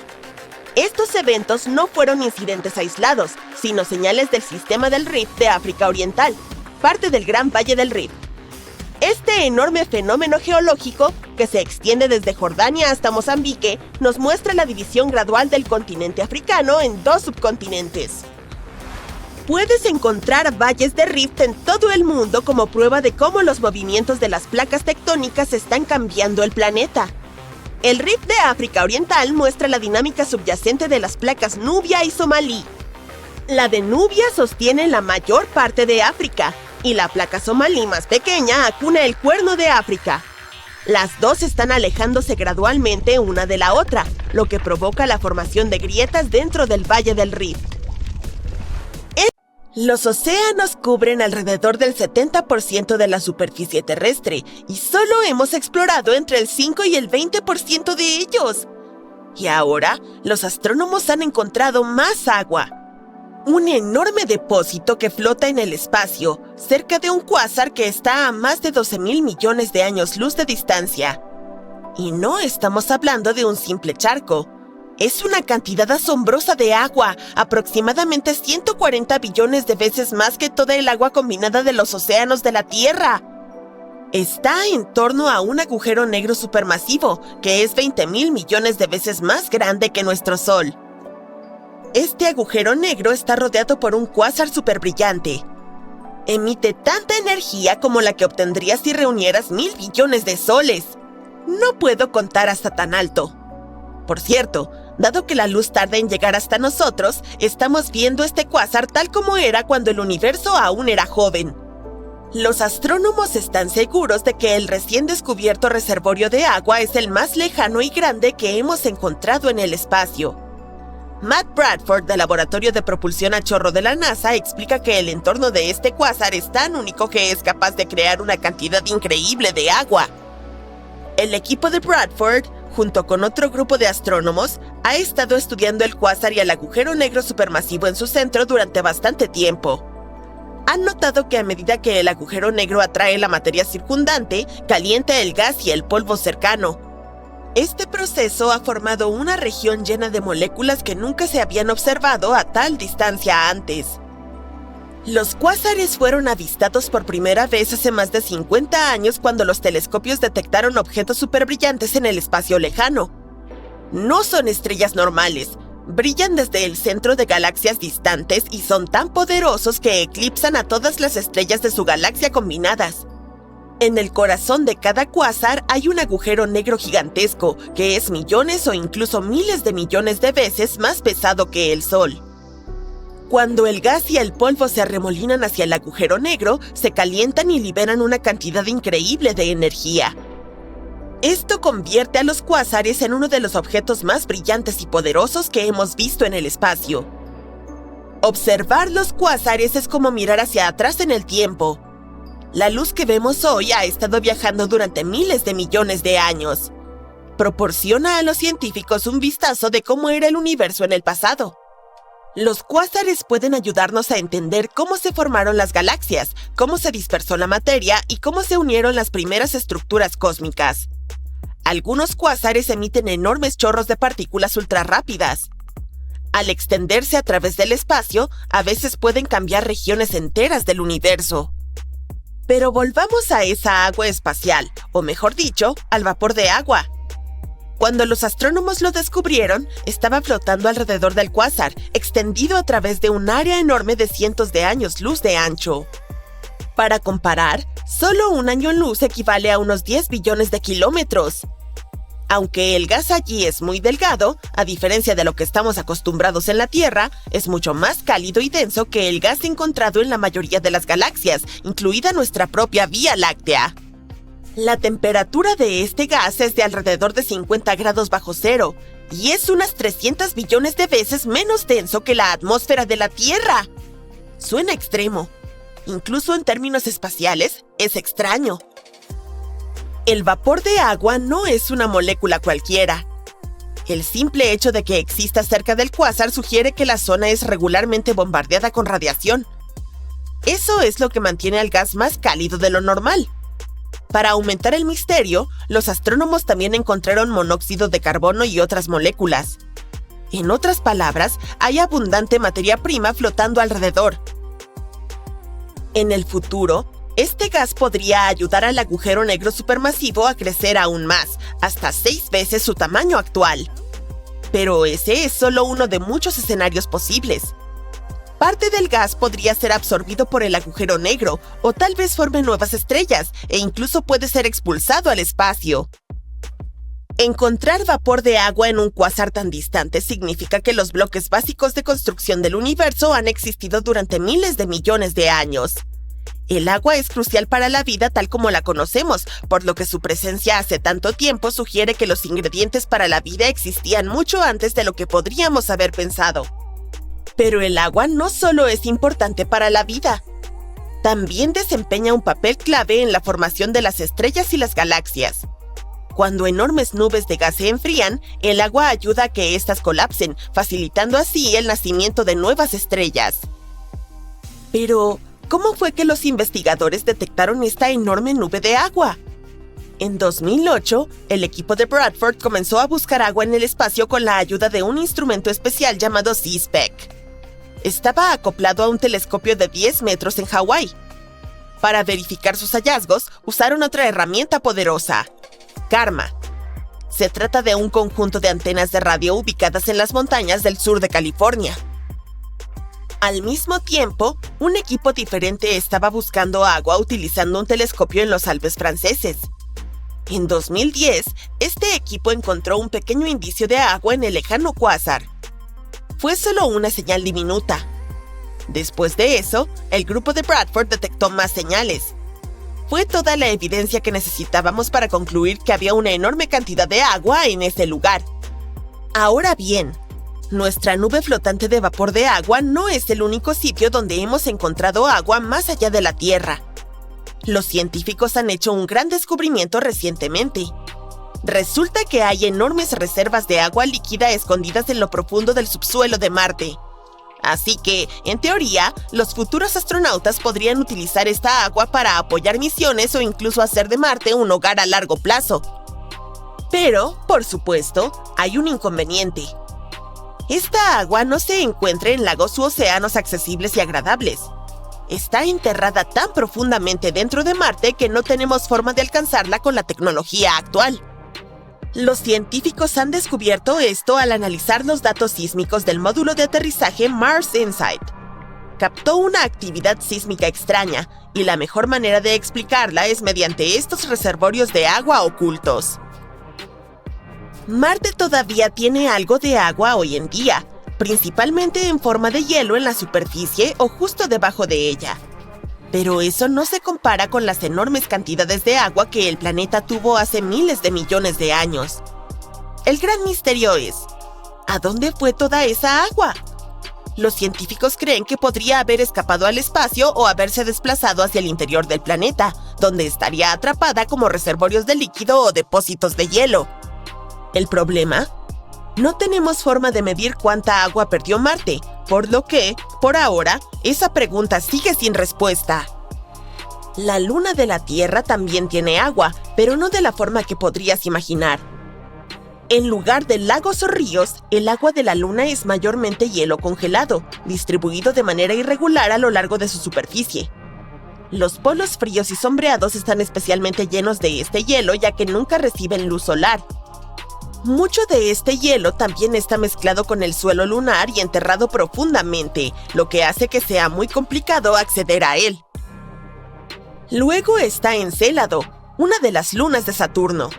Estos eventos no fueron incidentes aislados, sino señales del sistema del Rift de África Oriental, parte del Gran Valle del Rift. Este enorme fenómeno geológico, que se extiende desde Jordania hasta Mozambique, nos muestra la división gradual del continente africano en dos subcontinentes. Puedes encontrar valles de Rift en todo el mundo como prueba de cómo los movimientos de las placas tectónicas están cambiando el planeta. El Rift de África Oriental muestra la dinámica subyacente de las placas Nubia y Somalí. La de Nubia sostiene la mayor parte de África, y la placa Somalí más pequeña acuna el Cuerno de África. Las dos están alejándose gradualmente una de la otra, lo que provoca la formación de grietas dentro del Valle del Rift. Los océanos cubren alrededor del 70% de la superficie terrestre y solo hemos explorado entre el 5 y el 20% de ellos. Y ahora, los astrónomos han encontrado más agua. Un enorme depósito que flota en el espacio, cerca de un cuásar que está a más de 12,000 millones de años luz de distancia. Y no estamos hablando de un simple charco. Es una cantidad asombrosa de agua, aproximadamente 140 billones de veces más que toda el agua combinada de los océanos de la Tierra. Está en torno a un agujero negro supermasivo, que es 20,000 millones de veces más grande que nuestro Sol. Este agujero negro está rodeado por un cuásar superbrillante. Emite tanta energía como la que obtendrías si reunieras 1,000 billones de soles. No puedo contar hasta tan alto. Por cierto, dado que la luz tarda en llegar hasta nosotros, estamos viendo este cuásar tal como era cuando el universo aún era joven. Los astrónomos están seguros de que el recién descubierto reservorio de agua es el más lejano y grande que hemos encontrado en el espacio. Matt Bradford, del Laboratorio de Propulsión a Chorro de la NASA, explica que el entorno de este cuásar es tan único que es capaz de crear una cantidad increíble de agua. El equipo de Bradford, junto con otro grupo de astrónomos, ha estado estudiando el cuásar y el agujero negro supermasivo en su centro durante bastante tiempo. Han notado que a medida que el agujero negro atrae la materia circundante, calienta el gas y el polvo cercano. Este proceso ha formado una región llena de moléculas que nunca se habían observado a tal distancia antes. Los cuásares fueron avistados por primera vez hace más de 50 años cuando los telescopios detectaron objetos superbrillantes en el espacio lejano. No son estrellas normales, brillan desde el centro de galaxias distantes y son tan poderosos que eclipsan a todas las estrellas de su galaxia combinadas. En el corazón de cada cuásar hay un agujero negro gigantesco que es millones o incluso miles de millones de veces más pesado que el Sol. Cuando el gas y el polvo se arremolinan hacia el agujero negro, se calientan y liberan una cantidad increíble de energía. Esto convierte a los cuásares en uno de los objetos más brillantes y poderosos que hemos visto en el espacio. Observar los cuásares es como mirar hacia atrás en el tiempo. La luz que vemos hoy ha estado viajando durante miles de millones de años. Proporciona a los científicos un vistazo de cómo era el universo en el pasado. Los cuásares pueden ayudarnos a entender cómo se formaron las galaxias, cómo se dispersó la materia y cómo se unieron las primeras estructuras cósmicas. Algunos cuásares emiten enormes chorros de partículas ultrarrápidas. Al extenderse a través del espacio, a veces pueden cambiar regiones enteras del universo. Pero volvamos a esa agua espacial, o mejor dicho, al vapor de agua. Cuando los astrónomos lo descubrieron, estaba flotando alrededor del cuásar, extendido a través de un área enorme de cientos de años luz de ancho. Para comparar, solo un año luz equivale a unos 10 billones de kilómetros. Aunque el gas allí es muy delgado, a diferencia de lo que estamos acostumbrados en la Tierra, es mucho más cálido y denso que el gas encontrado en la mayoría de las galaxias, incluida nuestra propia Vía Láctea. La temperatura de este gas es de alrededor de 50 grados bajo cero, y es unas 300 billones de veces menos denso que la atmósfera de la Tierra. Suena extremo. Incluso en términos espaciales, es extraño. El vapor de agua no es una molécula cualquiera. El simple hecho de que exista cerca del cuásar sugiere que la zona es regularmente bombardeada con radiación. Eso es lo que mantiene al gas más cálido de lo normal. Para aumentar el misterio, los astrónomos también encontraron monóxido de carbono y otras moléculas. En otras palabras, hay abundante materia prima flotando alrededor. En el futuro, este gas podría ayudar al agujero negro supermasivo a crecer aún más, hasta 6 veces su tamaño actual. Pero ese es solo uno de muchos escenarios posibles. Parte del gas podría ser absorbido por el agujero negro, o tal vez forme nuevas estrellas, e incluso puede ser expulsado al espacio. Encontrar vapor de agua en un cuásar tan distante significa que los bloques básicos de construcción del universo han existido durante miles de millones de años. El agua es crucial para la vida tal como la conocemos, por lo que su presencia hace tanto tiempo sugiere que los ingredientes para la vida existían mucho antes de lo que podríamos haber pensado. Pero el agua no solo es importante para la vida, también desempeña un papel clave en la formación de las estrellas y las galaxias. Cuando enormes nubes de gas se enfrían, el agua ayuda a que éstas colapsen, facilitando así el nacimiento de nuevas estrellas. Pero, ¿cómo fue que los investigadores detectaron esta enorme nube de agua? En 2008, el equipo de Bradford comenzó a buscar agua en el espacio con la ayuda de un instrumento especial llamado SeaSpec. Estaba acoplado a un telescopio de 10 metros en Hawái. Para verificar sus hallazgos, usaron otra herramienta poderosa: Karma. Se trata de un conjunto de antenas de radio ubicadas en las montañas del sur de California. Al mismo tiempo, un equipo diferente estaba buscando agua utilizando un telescopio en los Alpes franceses. En 2010, este equipo encontró un pequeño indicio de agua en el lejano cuásar. Fue solo una señal diminuta. Después de eso, el grupo de Bradford detectó más señales. Fue toda la evidencia que necesitábamos para concluir que había una enorme cantidad de agua en ese lugar. Ahora bien, nuestra nube flotante de vapor de agua no es el único sitio donde hemos encontrado agua más allá de la Tierra. Los científicos han hecho un gran descubrimiento recientemente. Resulta que hay enormes reservas de agua líquida escondidas en lo profundo del subsuelo de Marte. Así que, en teoría, los futuros astronautas podrían utilizar esta agua para apoyar misiones o incluso hacer de Marte un hogar a largo plazo. Pero, por supuesto, hay un inconveniente. Esta agua no se encuentra en lagos u océanos accesibles y agradables. Está enterrada tan profundamente dentro de Marte que no tenemos forma de alcanzarla con la tecnología actual. Los científicos han descubierto esto al analizar los datos sísmicos del módulo de aterrizaje Mars Insight. Captó una actividad sísmica extraña, y la mejor manera de explicarla es mediante estos reservorios de agua ocultos. Marte todavía tiene algo de agua hoy en día, principalmente en forma de hielo en la superficie o justo debajo de ella. Pero eso no se compara con las enormes cantidades de agua que el planeta tuvo hace miles de millones de años. El gran misterio es, ¿a dónde fue toda esa agua? Los científicos creen que podría haber escapado al espacio o haberse desplazado hacia el interior del planeta, donde estaría atrapada como reservorios de líquido o depósitos de hielo. ¿El problema? No tenemos forma de medir cuánta agua perdió Marte, por lo que, por ahora, esa pregunta sigue sin respuesta. La luna de la Tierra también tiene agua, pero no de la forma que podrías imaginar. En lugar de lagos o ríos, el agua de la luna es mayormente hielo congelado, distribuido de manera irregular a lo largo de su superficie. Los polos fríos y sombreados están especialmente llenos de este hielo ya que nunca reciben luz solar. Mucho de este hielo también está mezclado con el suelo lunar y enterrado profundamente, lo que hace que sea muy complicado acceder a él. Luego está Encélado, una de las lunas de Saturno.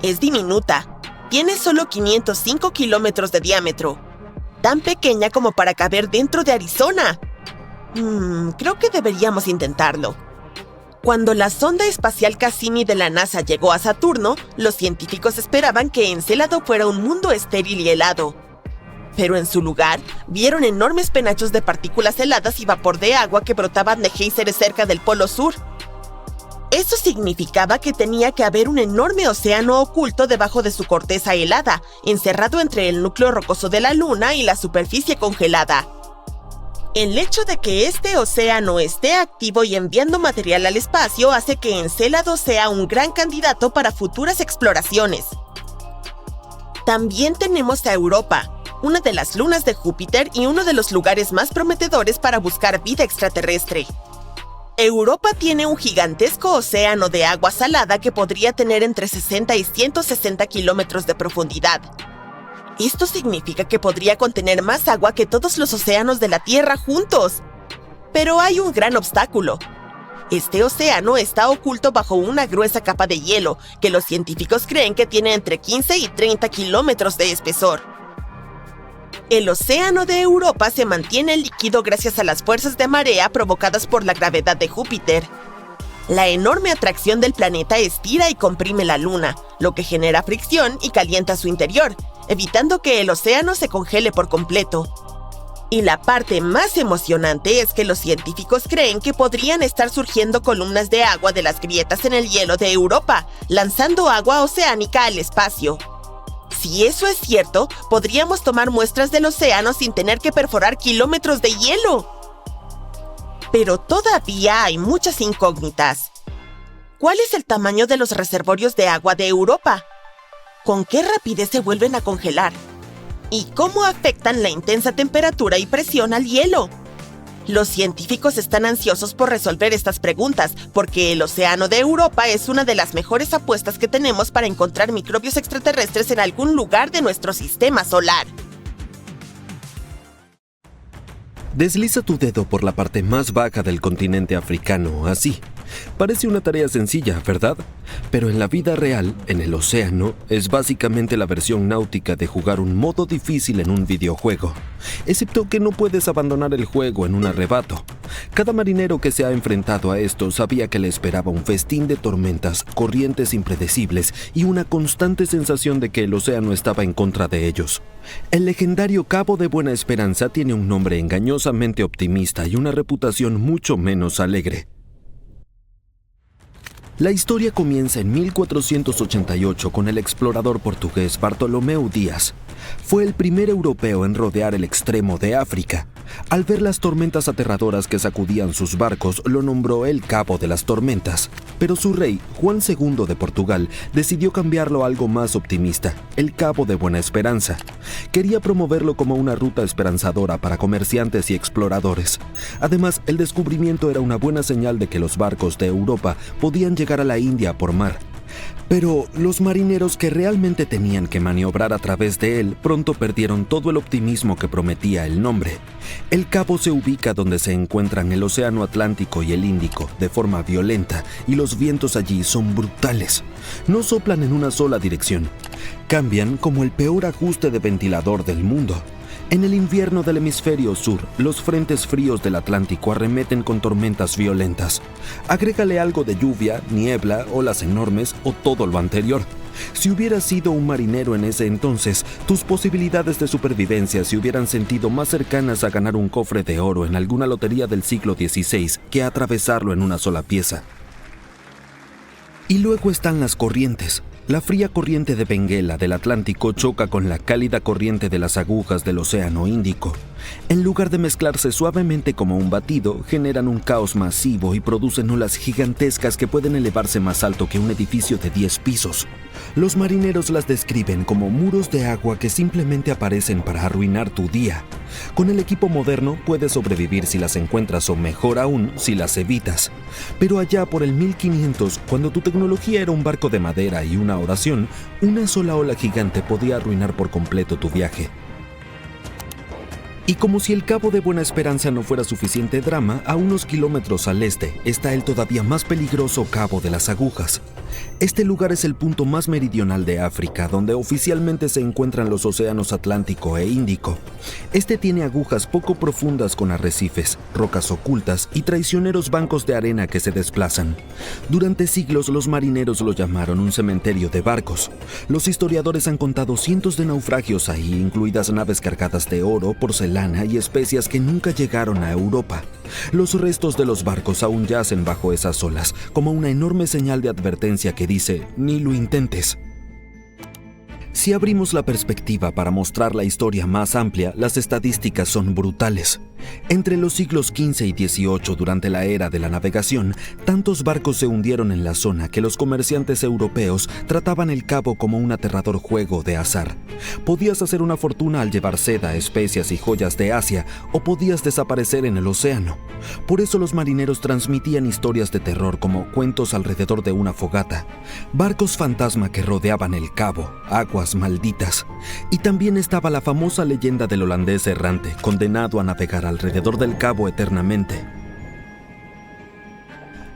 Es diminuta. Tiene solo 505 kilómetros de diámetro. Tan pequeña como para caber dentro de Arizona. Creo que deberíamos intentarlo. Cuando la sonda espacial Cassini de la NASA llegó a Saturno, los científicos esperaban que Encélado fuera un mundo estéril y helado. Pero en su lugar, vieron enormes penachos de partículas heladas y vapor de agua que brotaban de géiseres cerca del Polo Sur. Eso significaba que tenía que haber un enorme océano oculto debajo de su corteza helada, encerrado entre el núcleo rocoso de la Luna y la superficie congelada. El hecho de que este océano esté activo y enviando material al espacio hace que Encélado sea un gran candidato para futuras exploraciones. También tenemos a Europa, una de las lunas de Júpiter y uno de los lugares más prometedores para buscar vida extraterrestre. Europa tiene un gigantesco océano de agua salada que podría tener entre 60 y 160 kilómetros de profundidad. Esto significa que podría contener más agua que todos los océanos de la Tierra juntos. Pero hay un gran obstáculo. Este océano está oculto bajo una gruesa capa de hielo que los científicos creen que tiene entre 15 y 30 kilómetros de espesor. El océano de Europa se mantiene líquido gracias a las fuerzas de marea provocadas por la gravedad de Júpiter. La enorme atracción del planeta estira y comprime la Luna, lo que genera fricción y calienta su interior, evitando que el océano se congele por completo. Y la parte más emocionante es que los científicos creen que podrían estar surgiendo columnas de agua de las grietas en el hielo de Europa, lanzando agua oceánica al espacio. Si eso es cierto, podríamos tomar muestras del océano sin tener que perforar kilómetros de hielo. Pero todavía hay muchas incógnitas. ¿Cuál es el tamaño de los reservorios de agua de Europa? ¿Con qué rapidez se vuelven a congelar? ¿Y cómo afectan la intensa temperatura y presión al hielo? Los científicos están ansiosos por resolver estas preguntas, porque el océano de Europa es una de las mejores apuestas que tenemos para encontrar microbios extraterrestres en algún lugar de nuestro sistema solar. Desliza tu dedo por la parte más baja del continente africano, así. Parece una tarea sencilla, ¿verdad? Pero en la vida real, en el océano, es básicamente la versión náutica de jugar un modo difícil en un videojuego. Excepto que no puedes abandonar el juego en un arrebato. Cada marinero que se ha enfrentado a esto sabía que le esperaba un festín de tormentas, corrientes impredecibles y una constante sensación de que el océano estaba en contra de ellos. El legendario Cabo de Buena Esperanza tiene un nombre engañosamente optimista y una reputación mucho menos alegre. La historia comienza en 1488 con el explorador portugués Bartolomeu Dias. Fue el primer europeo en rodear el extremo de África. Al ver las tormentas aterradoras que sacudían sus barcos, lo nombró el Cabo de las Tormentas. Pero su rey, Juan II de Portugal, decidió cambiarlo a algo más optimista, el Cabo de Buena Esperanza. Quería promoverlo como una ruta esperanzadora para comerciantes y exploradores. Además, el descubrimiento era una buena señal de que los barcos de Europa podían llegar a la India por mar. Pero los marineros que realmente tenían que maniobrar a través de él pronto perdieron todo el optimismo que prometía el nombre. El cabo se ubica donde se encuentran el Océano Atlántico y el Índico de forma violenta y los vientos allí son brutales. No soplan en una sola dirección. Cambian como el peor ajuste de ventilador del mundo. En el invierno del hemisferio sur, los frentes fríos del Atlántico arremeten con tormentas violentas. Agrégale algo de lluvia, niebla, olas enormes o todo lo anterior. Si hubieras sido un marinero en ese entonces, tus posibilidades de supervivencia se hubieran sentido más cercanas a ganar un cofre de oro en alguna lotería del siglo XVI que a atravesarlo en una sola pieza. Y luego están las corrientes. La fría corriente de Benguela del Atlántico choca con la cálida corriente de las agujas del Océano Índico. En lugar de mezclarse suavemente como un batido, generan un caos masivo y producen olas gigantescas que pueden elevarse más alto que un edificio de 10 pisos. Los marineros las describen como muros de agua que simplemente aparecen para arruinar tu día. Con el equipo moderno puedes sobrevivir si las encuentras o mejor aún si las evitas. Pero allá por el 1500, cuando tu tecnología era un barco de madera y una oración, una sola ola gigante podía arruinar por completo tu viaje. Y como si el Cabo de Buena Esperanza no fuera suficiente drama, a unos kilómetros al este está el todavía más peligroso Cabo de las Agujas. Este lugar es el punto más meridional de África, donde oficialmente se encuentran los océanos Atlántico e Índico. Este tiene agujas poco profundas con arrecifes, rocas ocultas y traicioneros bancos de arena que se desplazan. Durante siglos los marineros lo llamaron un cementerio de barcos. Los historiadores han contado cientos de naufragios ahí, incluidas naves cargadas de oro, porcelana y especias que nunca llegaron a Europa. Los restos de los barcos aún yacen bajo esas olas, como una enorme señal de advertencia que dice, ni lo intentes. Si abrimos la perspectiva para mostrar la historia más amplia, las estadísticas son brutales. Entre los siglos XV y XVIII, durante la era de la navegación, tantos barcos se hundieron en la zona que los comerciantes europeos trataban el cabo como un aterrador juego de azar. Podías hacer una fortuna al llevar seda, especias y joyas de Asia, o podías desaparecer en el océano. Por eso los marineros transmitían historias de terror como cuentos alrededor de una fogata, barcos fantasma que rodeaban el cabo, aguas malditas. Y también estaba la famosa leyenda del holandés errante, condenado a navegar alrededor del cabo eternamente.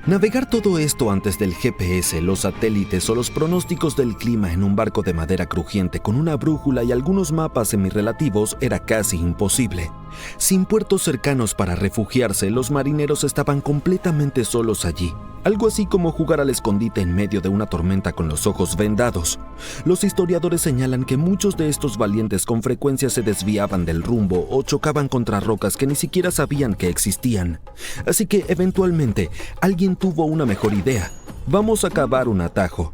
Navegar todo esto antes del GPS, los satélites o los pronósticos del clima en un barco de madera crujiente con una brújula y algunos mapas semirrelativos era casi imposible. Sin puertos cercanos para refugiarse, los marineros estaban completamente solos allí. Algo así como jugar al escondite en medio de una tormenta con los ojos vendados. Los historiadores señalan que muchos de estos valientes con frecuencia se desviaban del rumbo o chocaban contra rocas que ni siquiera sabían que existían. Así que eventualmente alguien tuvo una mejor idea. Vamos a cavar un atajo.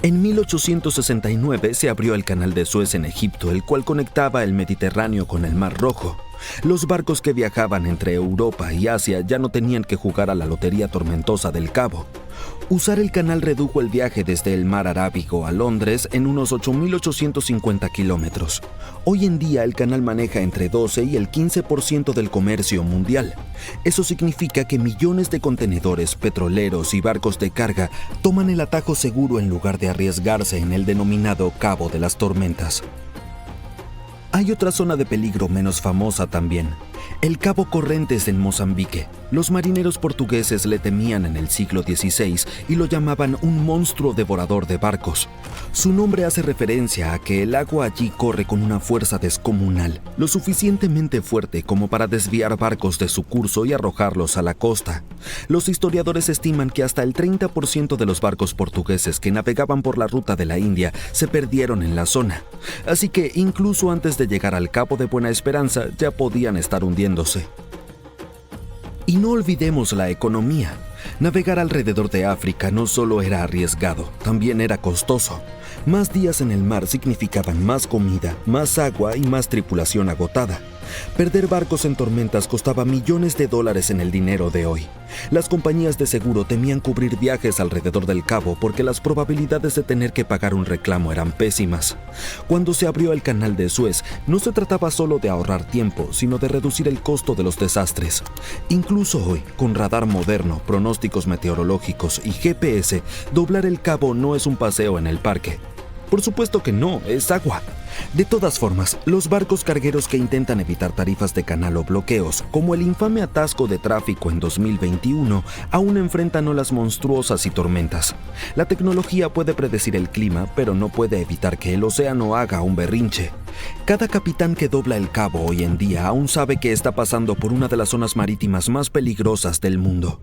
En 1869 se abrió el Canal de Suez en Egipto, el cual conectaba el Mediterráneo con el Mar Rojo. Los barcos que viajaban entre Europa y Asia ya no tenían que jugar a la lotería tormentosa del Cabo. Usar el canal redujo el viaje desde el mar Arábigo a Londres en unos 8.850 kilómetros. Hoy en día el canal maneja entre 12 y el 15% del comercio mundial. Eso significa que millones de contenedores, petroleros y barcos de carga toman el atajo seguro en lugar de arriesgarse en el denominado Cabo de las Tormentas. Hay otra zona de peligro menos famosa también, el Cabo Corrientes en Mozambique. Los marineros portugueses le temían en el siglo XVI y lo llamaban un monstruo devorador de barcos. Su nombre hace referencia a que el agua allí corre con una fuerza descomunal, lo suficientemente fuerte como para desviar barcos de su curso y arrojarlos a la costa. Los historiadores estiman que hasta el 30% de los barcos portugueses que navegaban por la ruta de la India se perdieron en la zona. Así que incluso antes de llegar al Cabo de Buena Esperanza ya podían estar hundiéndose. Y no olvidemos la economía. Navegar alrededor de África no solo era arriesgado, también era costoso. Más días en el mar significaban más comida, más agua y más tripulación agotada. Perder barcos en tormentas costaba millones de dólares en el dinero de hoy. Las compañías de seguro temían cubrir viajes alrededor del cabo porque las probabilidades de tener que pagar un reclamo eran pésimas. Cuando se abrió el Canal de Suez, no se trataba solo de ahorrar tiempo, sino de reducir el costo de los desastres. Incluso hoy, con radar moderno, pronósticos meteorológicos y GPS, doblar el cabo no es un paseo en el parque. Por supuesto que no, es agua. De todas formas, los barcos cargueros que intentan evitar tarifas de canal o bloqueos, como el infame atasco de tráfico en 2021, aún enfrentan olas monstruosas y tormentas. La tecnología puede predecir el clima, pero no puede evitar que el océano haga un berrinche. Cada capitán que dobla el cabo hoy en día aún sabe que está pasando por una de las zonas marítimas más peligrosas del mundo.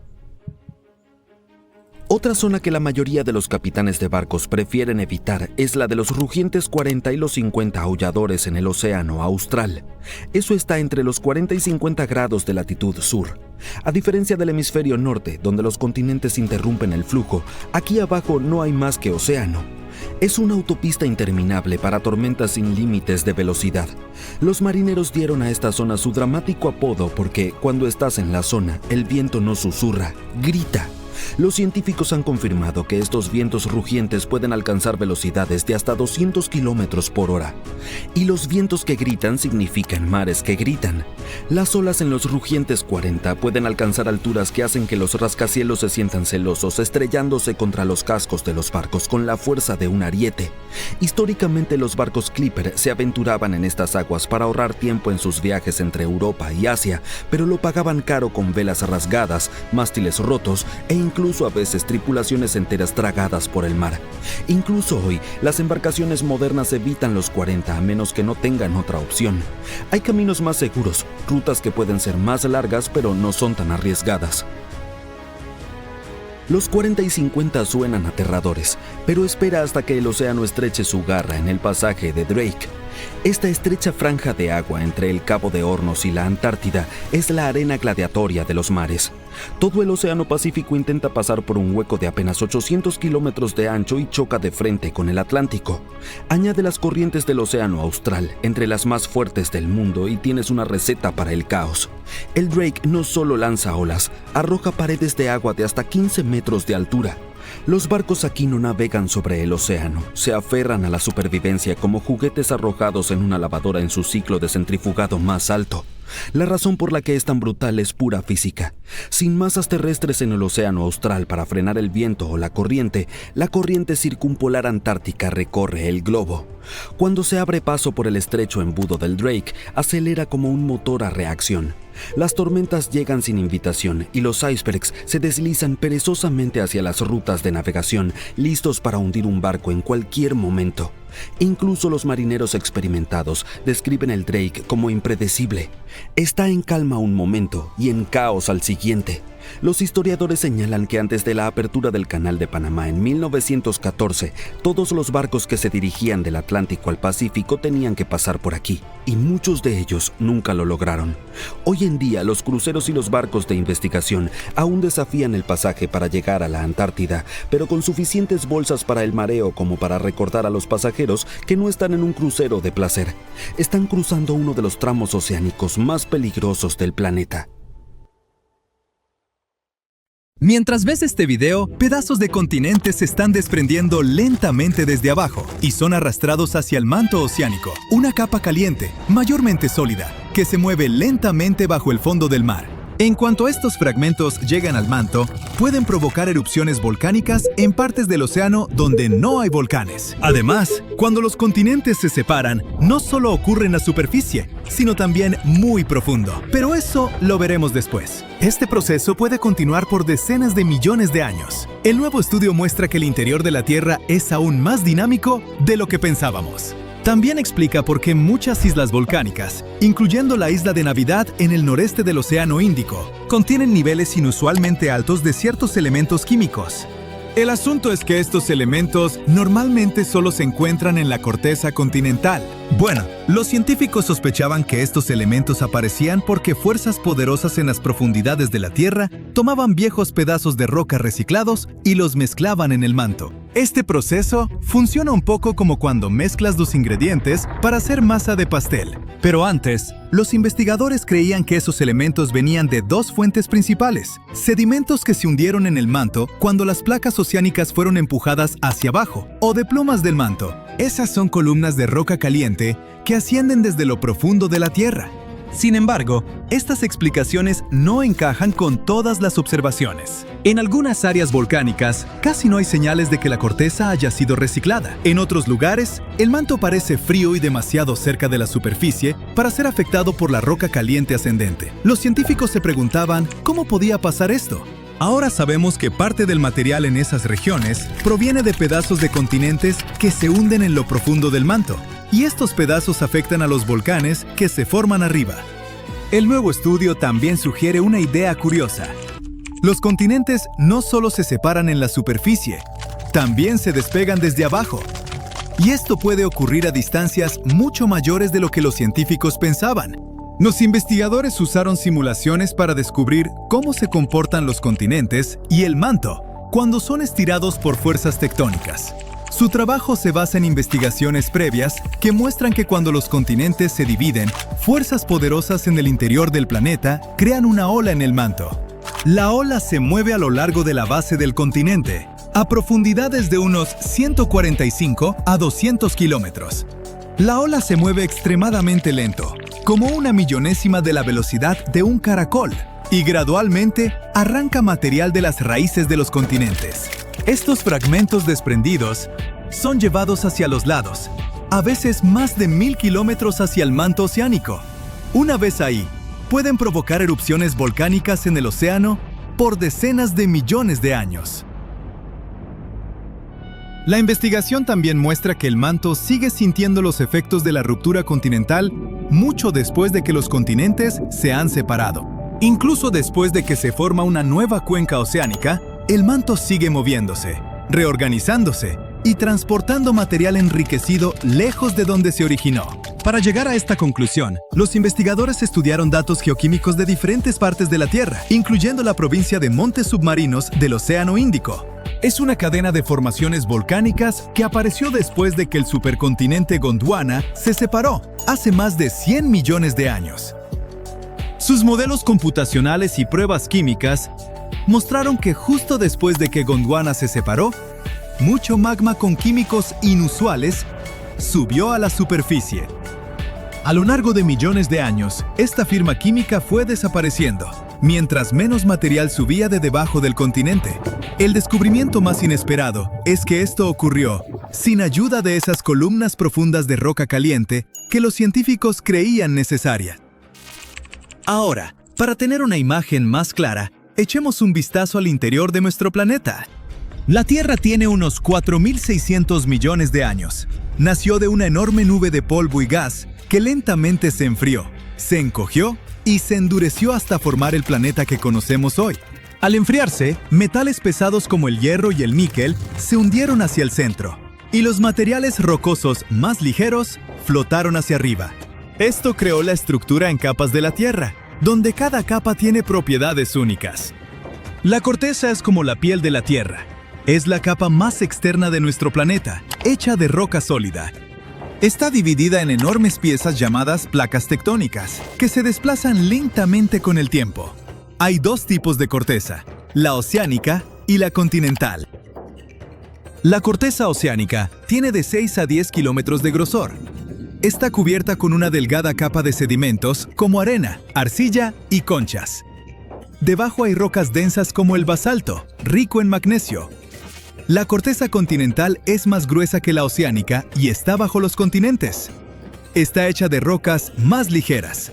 Otra zona que la mayoría de los capitanes de barcos prefieren evitar es la de los rugientes 40 y los 50 aulladores en el océano austral. Eso está entre los 40 y 50 grados de latitud sur. A diferencia del hemisferio norte, donde los continentes interrumpen el flujo, aquí abajo no hay más que océano. Es una autopista interminable para tormentas sin límites de velocidad. Los marineros dieron a esta zona su dramático apodo porque cuando estás en la zona, el viento no susurra, grita. Los científicos han confirmado que estos vientos rugientes pueden alcanzar velocidades de hasta 200 kilómetros por hora. Y los vientos que gritan significan mares que gritan. Las olas en los rugientes 40 pueden alcanzar alturas que hacen que los rascacielos se sientan celosos, estrellándose contra los cascos de los barcos con la fuerza de un ariete. Históricamente, los barcos Clipper se aventuraban en estas aguas para ahorrar tiempo en sus viajes entre Europa y Asia, pero lo pagaban caro con velas rasgadas, mástiles rotos e incluso a veces tripulaciones enteras tragadas por el mar. Incluso hoy, las embarcaciones modernas evitan los 40 a menos que no tengan otra opción. Hay caminos más seguros, rutas que pueden ser más largas pero no son tan arriesgadas. Los 40 y 50 suenan aterradores, pero espera hasta que el océano estreche su garra en el pasaje de Drake. Esta estrecha franja de agua entre el Cabo de Hornos y la Antártida es la arena gladiatoria de los mares. Todo el Océano Pacífico intenta pasar por un hueco de apenas 800 kilómetros de ancho y choca de frente con el Atlántico. Añade las corrientes del Océano Austral, entre las más fuertes del mundo, y tienes una receta para el caos. El Drake no solo lanza olas, arroja paredes de agua de hasta 15 metros de altura. Los barcos aquí no navegan sobre el océano, se aferran a la supervivencia como juguetes arrojados en una lavadora en su ciclo de centrifugado más alto. La razón por la que es tan brutal es pura física. Sin masas terrestres en el océano austral para frenar el viento o la corriente circumpolar antártica recorre el globo. Cuando se abre paso por el estrecho embudo del Drake, acelera como un motor a reacción. Las tormentas llegan sin invitación y los icebergs se deslizan perezosamente hacia las rutas de navegación, listos para hundir un barco en cualquier momento. Incluso los marineros experimentados describen el Drake como impredecible. Está en calma un momento y en caos al siguiente. Los historiadores señalan que antes de la apertura del Canal de Panamá en 1914, todos los barcos que se dirigían del Atlántico al Pacífico tenían que pasar por aquí, y muchos de ellos nunca lo lograron. Hoy en día, los cruceros y los barcos de investigación aún desafían el pasaje para llegar a la Antártida, pero con suficientes bolsas para el mareo como para recordar a los pasajeros que no están en un crucero de placer. Están cruzando uno de los tramos oceánicos más peligrosos del planeta. Mientras ves este video, pedazos de continentes se están desprendiendo lentamente desde abajo y son arrastrados hacia el manto oceánico, una capa caliente, mayormente sólida, que se mueve lentamente bajo el fondo del mar. En cuanto estos fragmentos llegan al manto, pueden provocar erupciones volcánicas en partes del océano donde no hay volcanes. Además, cuando los continentes se separan, no solo ocurre en la superficie, sino también muy profundo. Pero eso lo veremos después. Este proceso puede continuar por decenas de millones de años. El nuevo estudio muestra que el interior de la Tierra es aún más dinámico de lo que pensábamos. También explica por qué muchas islas volcánicas, incluyendo la isla de Navidad en el noreste del Océano Índico, contienen niveles inusualmente altos de ciertos elementos químicos. El asunto es que estos elementos normalmente solo se encuentran en la corteza continental. Bueno, los científicos sospechaban que estos elementos aparecían porque fuerzas poderosas en las profundidades de la Tierra tomaban viejos pedazos de roca reciclados y los mezclaban en el manto. Este proceso funciona un poco como cuando mezclas dos ingredientes para hacer masa de pastel. Pero antes, los investigadores creían que esos elementos venían de dos fuentes principales: sedimentos que se hundieron en el manto cuando las placas oceánicas fueron empujadas hacia abajo, o de plumas del manto. Esas son columnas de roca caliente que ascienden desde lo profundo de la Tierra. Sin embargo, estas explicaciones no encajan con todas las observaciones. En algunas áreas volcánicas, casi no hay señales de que la corteza haya sido reciclada. En otros lugares, el manto parece frío y demasiado cerca de la superficie para ser afectado por la roca caliente ascendente. Los científicos se preguntaban cómo podía pasar esto. Ahora sabemos que parte del material en esas regiones proviene de pedazos de continentes que se hunden en lo profundo del manto. Y estos pedazos afectan a los volcanes que se forman arriba. El nuevo estudio también sugiere una idea curiosa. Los continentes no solo se separan en la superficie, también se despegan desde abajo. Y esto puede ocurrir a distancias mucho mayores de lo que los científicos pensaban. Los investigadores usaron simulaciones para descubrir cómo se comportan los continentes y el manto cuando son estirados por fuerzas tectónicas. Su trabajo se basa en investigaciones previas que muestran que cuando los continentes se dividen, fuerzas poderosas en el interior del planeta crean una ola en el manto. La ola se mueve a lo largo de la base del continente, a profundidades de unos 145 a 200 kilómetros. La ola se mueve extremadamente lento, como una millonésima de la velocidad de un caracol, y gradualmente arranca material de las raíces de los continentes. Estos fragmentos desprendidos son llevados hacia los lados, a veces más de 1000 kilómetros hacia el manto oceánico. Una vez ahí, pueden provocar erupciones volcánicas en el océano por decenas de millones de años. La investigación también muestra que el manto sigue sintiendo los efectos de la ruptura continental mucho después de que los continentes se han separado. Incluso después de que se forma una nueva cuenca oceánica, el manto sigue moviéndose, reorganizándose y transportando material enriquecido lejos de donde se originó. Para llegar a esta conclusión, los investigadores estudiaron datos geoquímicos de diferentes partes de la Tierra, incluyendo la provincia de montes submarinos del Océano Índico. Es una cadena de formaciones volcánicas que apareció después de que el supercontinente Gondwana se separó hace más de 100 millones de años. Sus modelos computacionales y pruebas químicas mostraron que justo después de que Gondwana se separó, mucho magma con químicos inusuales subió a la superficie. A lo largo de millones de años, esta firma química fue desapareciendo, mientras menos material subía de debajo del continente. El descubrimiento más inesperado es que esto ocurrió sin ayuda de esas columnas profundas de roca caliente que los científicos creían necesarias. Ahora, para tener una imagen más clara, echemos un vistazo al interior de nuestro planeta. La Tierra tiene unos 4.600 millones de años. Nació de una enorme nube de polvo y gas que lentamente se enfrió, se encogió y se endureció hasta formar el planeta que conocemos hoy. Al enfriarse, metales pesados como el hierro y el níquel se hundieron hacia el centro, y los materiales rocosos más ligeros flotaron hacia arriba. Esto creó la estructura en capas de la Tierra, donde cada capa tiene propiedades únicas. La corteza es como la piel de la Tierra. Es la capa más externa de nuestro planeta, hecha de roca sólida. Está dividida en enormes piezas llamadas placas tectónicas, que se desplazan lentamente con el tiempo. Hay dos tipos de corteza, la oceánica y la continental. La corteza oceánica tiene de 6 a 10 kilómetros de grosor. Está cubierta con una delgada capa de sedimentos como arena, arcilla y conchas. Debajo hay rocas densas como el basalto, rico en magnesio. La corteza continental es más gruesa que la oceánica y está bajo los continentes. Está hecha de rocas más ligeras.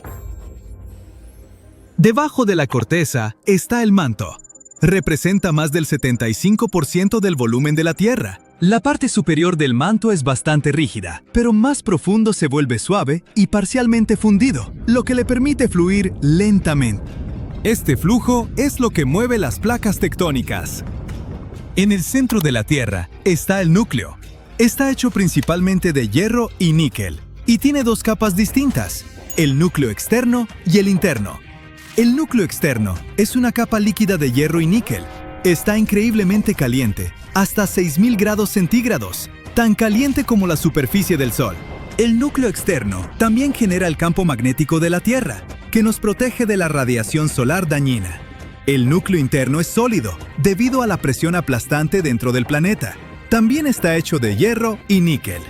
Debajo de la corteza está el manto. Representa más del 75% del volumen de la Tierra. La parte superior del manto es bastante rígida, pero más profundo se vuelve suave y parcialmente fundido, lo que le permite fluir lentamente. Este flujo es lo que mueve las placas tectónicas. En el centro de la Tierra está el núcleo. Está hecho principalmente de hierro y níquel, y tiene dos capas distintas, el núcleo externo y el interno. El núcleo externo es una capa líquida de hierro y níquel. Está increíblemente caliente, hasta 6000 grados centígrados, tan caliente como la superficie del Sol. El núcleo externo también genera el campo magnético de la Tierra, que nos protege de la radiación solar dañina. El núcleo interno es sólido, debido a la presión aplastante dentro del planeta. También está hecho de hierro y níquel.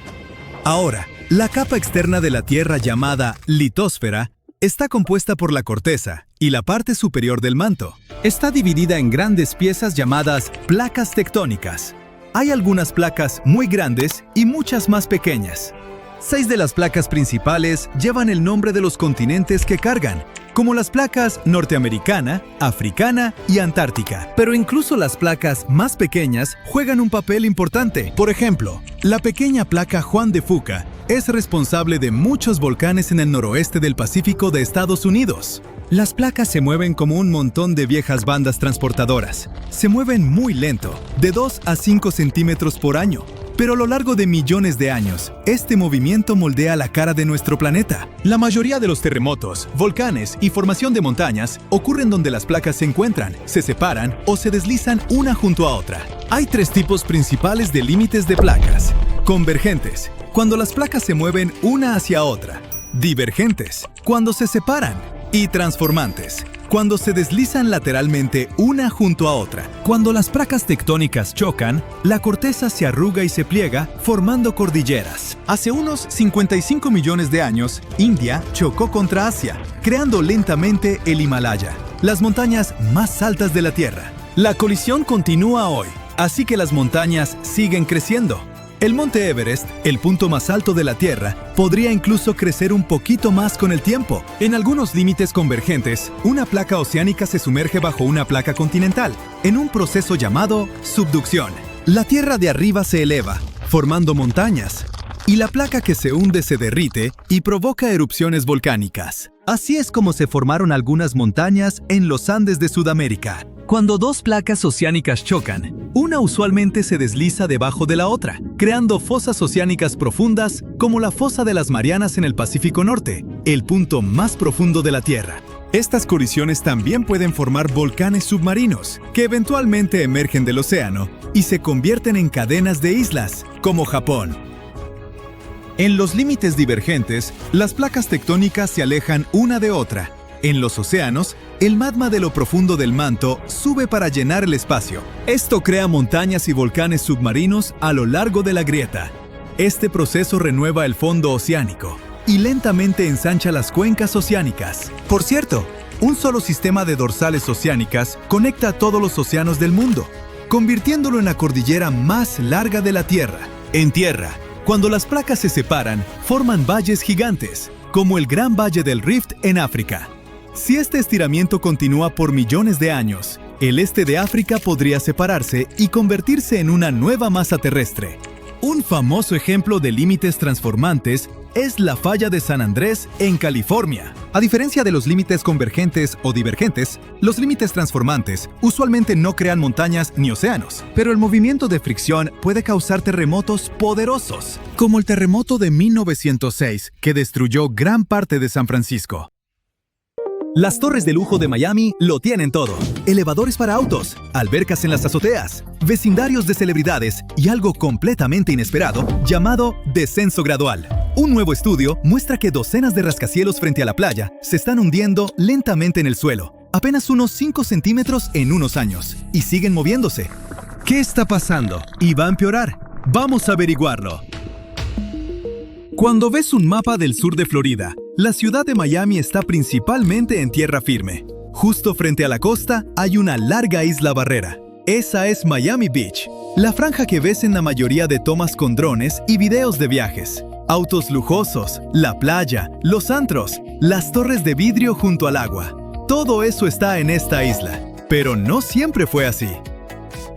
Ahora, la capa externa de la Tierra llamada litosfera está compuesta por la corteza y la parte superior del manto. Está dividida en grandes piezas llamadas placas tectónicas. Hay algunas placas muy grandes y muchas más pequeñas. 6 de las placas principales llevan el nombre de los continentes que cargan, como las placas norteamericana, africana y antártica. Pero incluso las placas más pequeñas juegan un papel importante. Por ejemplo, la pequeña placa Juan de Fuca es responsable de muchos volcanes en el noroeste del Pacífico de Estados Unidos. Las placas se mueven como un montón de viejas bandas transportadoras. Se mueven muy lento, de 2 a 5 centímetros por año. Pero a lo largo de millones de años, este movimiento moldea la cara de nuestro planeta. La mayoría de los terremotos, volcanes y formación de montañas ocurren donde las placas se encuentran, se separan o se deslizan una junto a otra. Hay 3 tipos principales de límites de placas. Convergentes, cuando las placas se mueven una hacia otra. Divergentes, cuando se separan. Y transformantes, cuando se deslizan lateralmente una junto a otra. Cuando las placas tectónicas chocan, la corteza se arruga y se pliega, formando cordilleras. Hace unos 55 millones de años, India chocó contra Asia, creando lentamente el Himalaya, las montañas más altas de la Tierra. La colisión continúa hoy, así que las montañas siguen creciendo. El monte Everest, el punto más alto de la Tierra, podría incluso crecer un poquito más con el tiempo. En algunos límites convergentes, una placa oceánica se sumerge bajo una placa continental, en un proceso llamado subducción. La Tierra de arriba se eleva, formando montañas, y la placa que se hunde se derrite y provoca erupciones volcánicas. Así es como se formaron algunas montañas en los Andes de Sudamérica. Cuando dos placas oceánicas chocan, una usualmente se desliza debajo de la otra, creando fosas oceánicas profundas como la fosa de las Marianas en el Pacífico Norte, el punto más profundo de la Tierra. Estas colisiones también pueden formar volcanes submarinos, que eventualmente emergen del océano y se convierten en cadenas de islas, como Japón. En los límites divergentes, las placas tectónicas se alejan una de otra. En los océanos, el magma de lo profundo del manto sube para llenar el espacio. Esto crea montañas y volcanes submarinos a lo largo de la grieta. Este proceso renueva el fondo oceánico y lentamente ensancha las cuencas oceánicas. Por cierto, un solo sistema de dorsales oceánicas conecta a todos los océanos del mundo, convirtiéndolo en la cordillera más larga de la Tierra. En tierra, cuando las placas se separan, forman valles gigantes, como el Gran Valle del Rift en África. Si este estiramiento continúa por millones de años, el este de África podría separarse y convertirse en una nueva masa terrestre. Un famoso ejemplo de límites transformantes es la falla de San Andrés en California. A diferencia de los límites convergentes o divergentes, los límites transformantes usualmente no crean montañas ni océanos, pero el movimiento de fricción puede causar terremotos poderosos, como el terremoto de 1906, que destruyó gran parte de San Francisco. Las torres de lujo de Miami lo tienen todo. Elevadores para autos, albercas en las azoteas, vecindarios de celebridades y algo completamente inesperado llamado descenso gradual. Un nuevo estudio muestra que docenas de rascacielos frente a la playa se están hundiendo lentamente en el suelo, apenas unos 5 centímetros en unos años, y siguen moviéndose. ¿Qué está pasando? ¿Y va a empeorar? Vamos a averiguarlo. Cuando ves un mapa del sur de Florida, la ciudad de Miami está principalmente en tierra firme. Justo frente a la costa hay una larga isla barrera. Esa es Miami Beach, la franja que ves en la mayoría de tomas con drones y videos de viajes. Autos lujosos, la playa, los antros, las torres de vidrio junto al agua. Todo eso está en esta isla, pero no siempre fue así.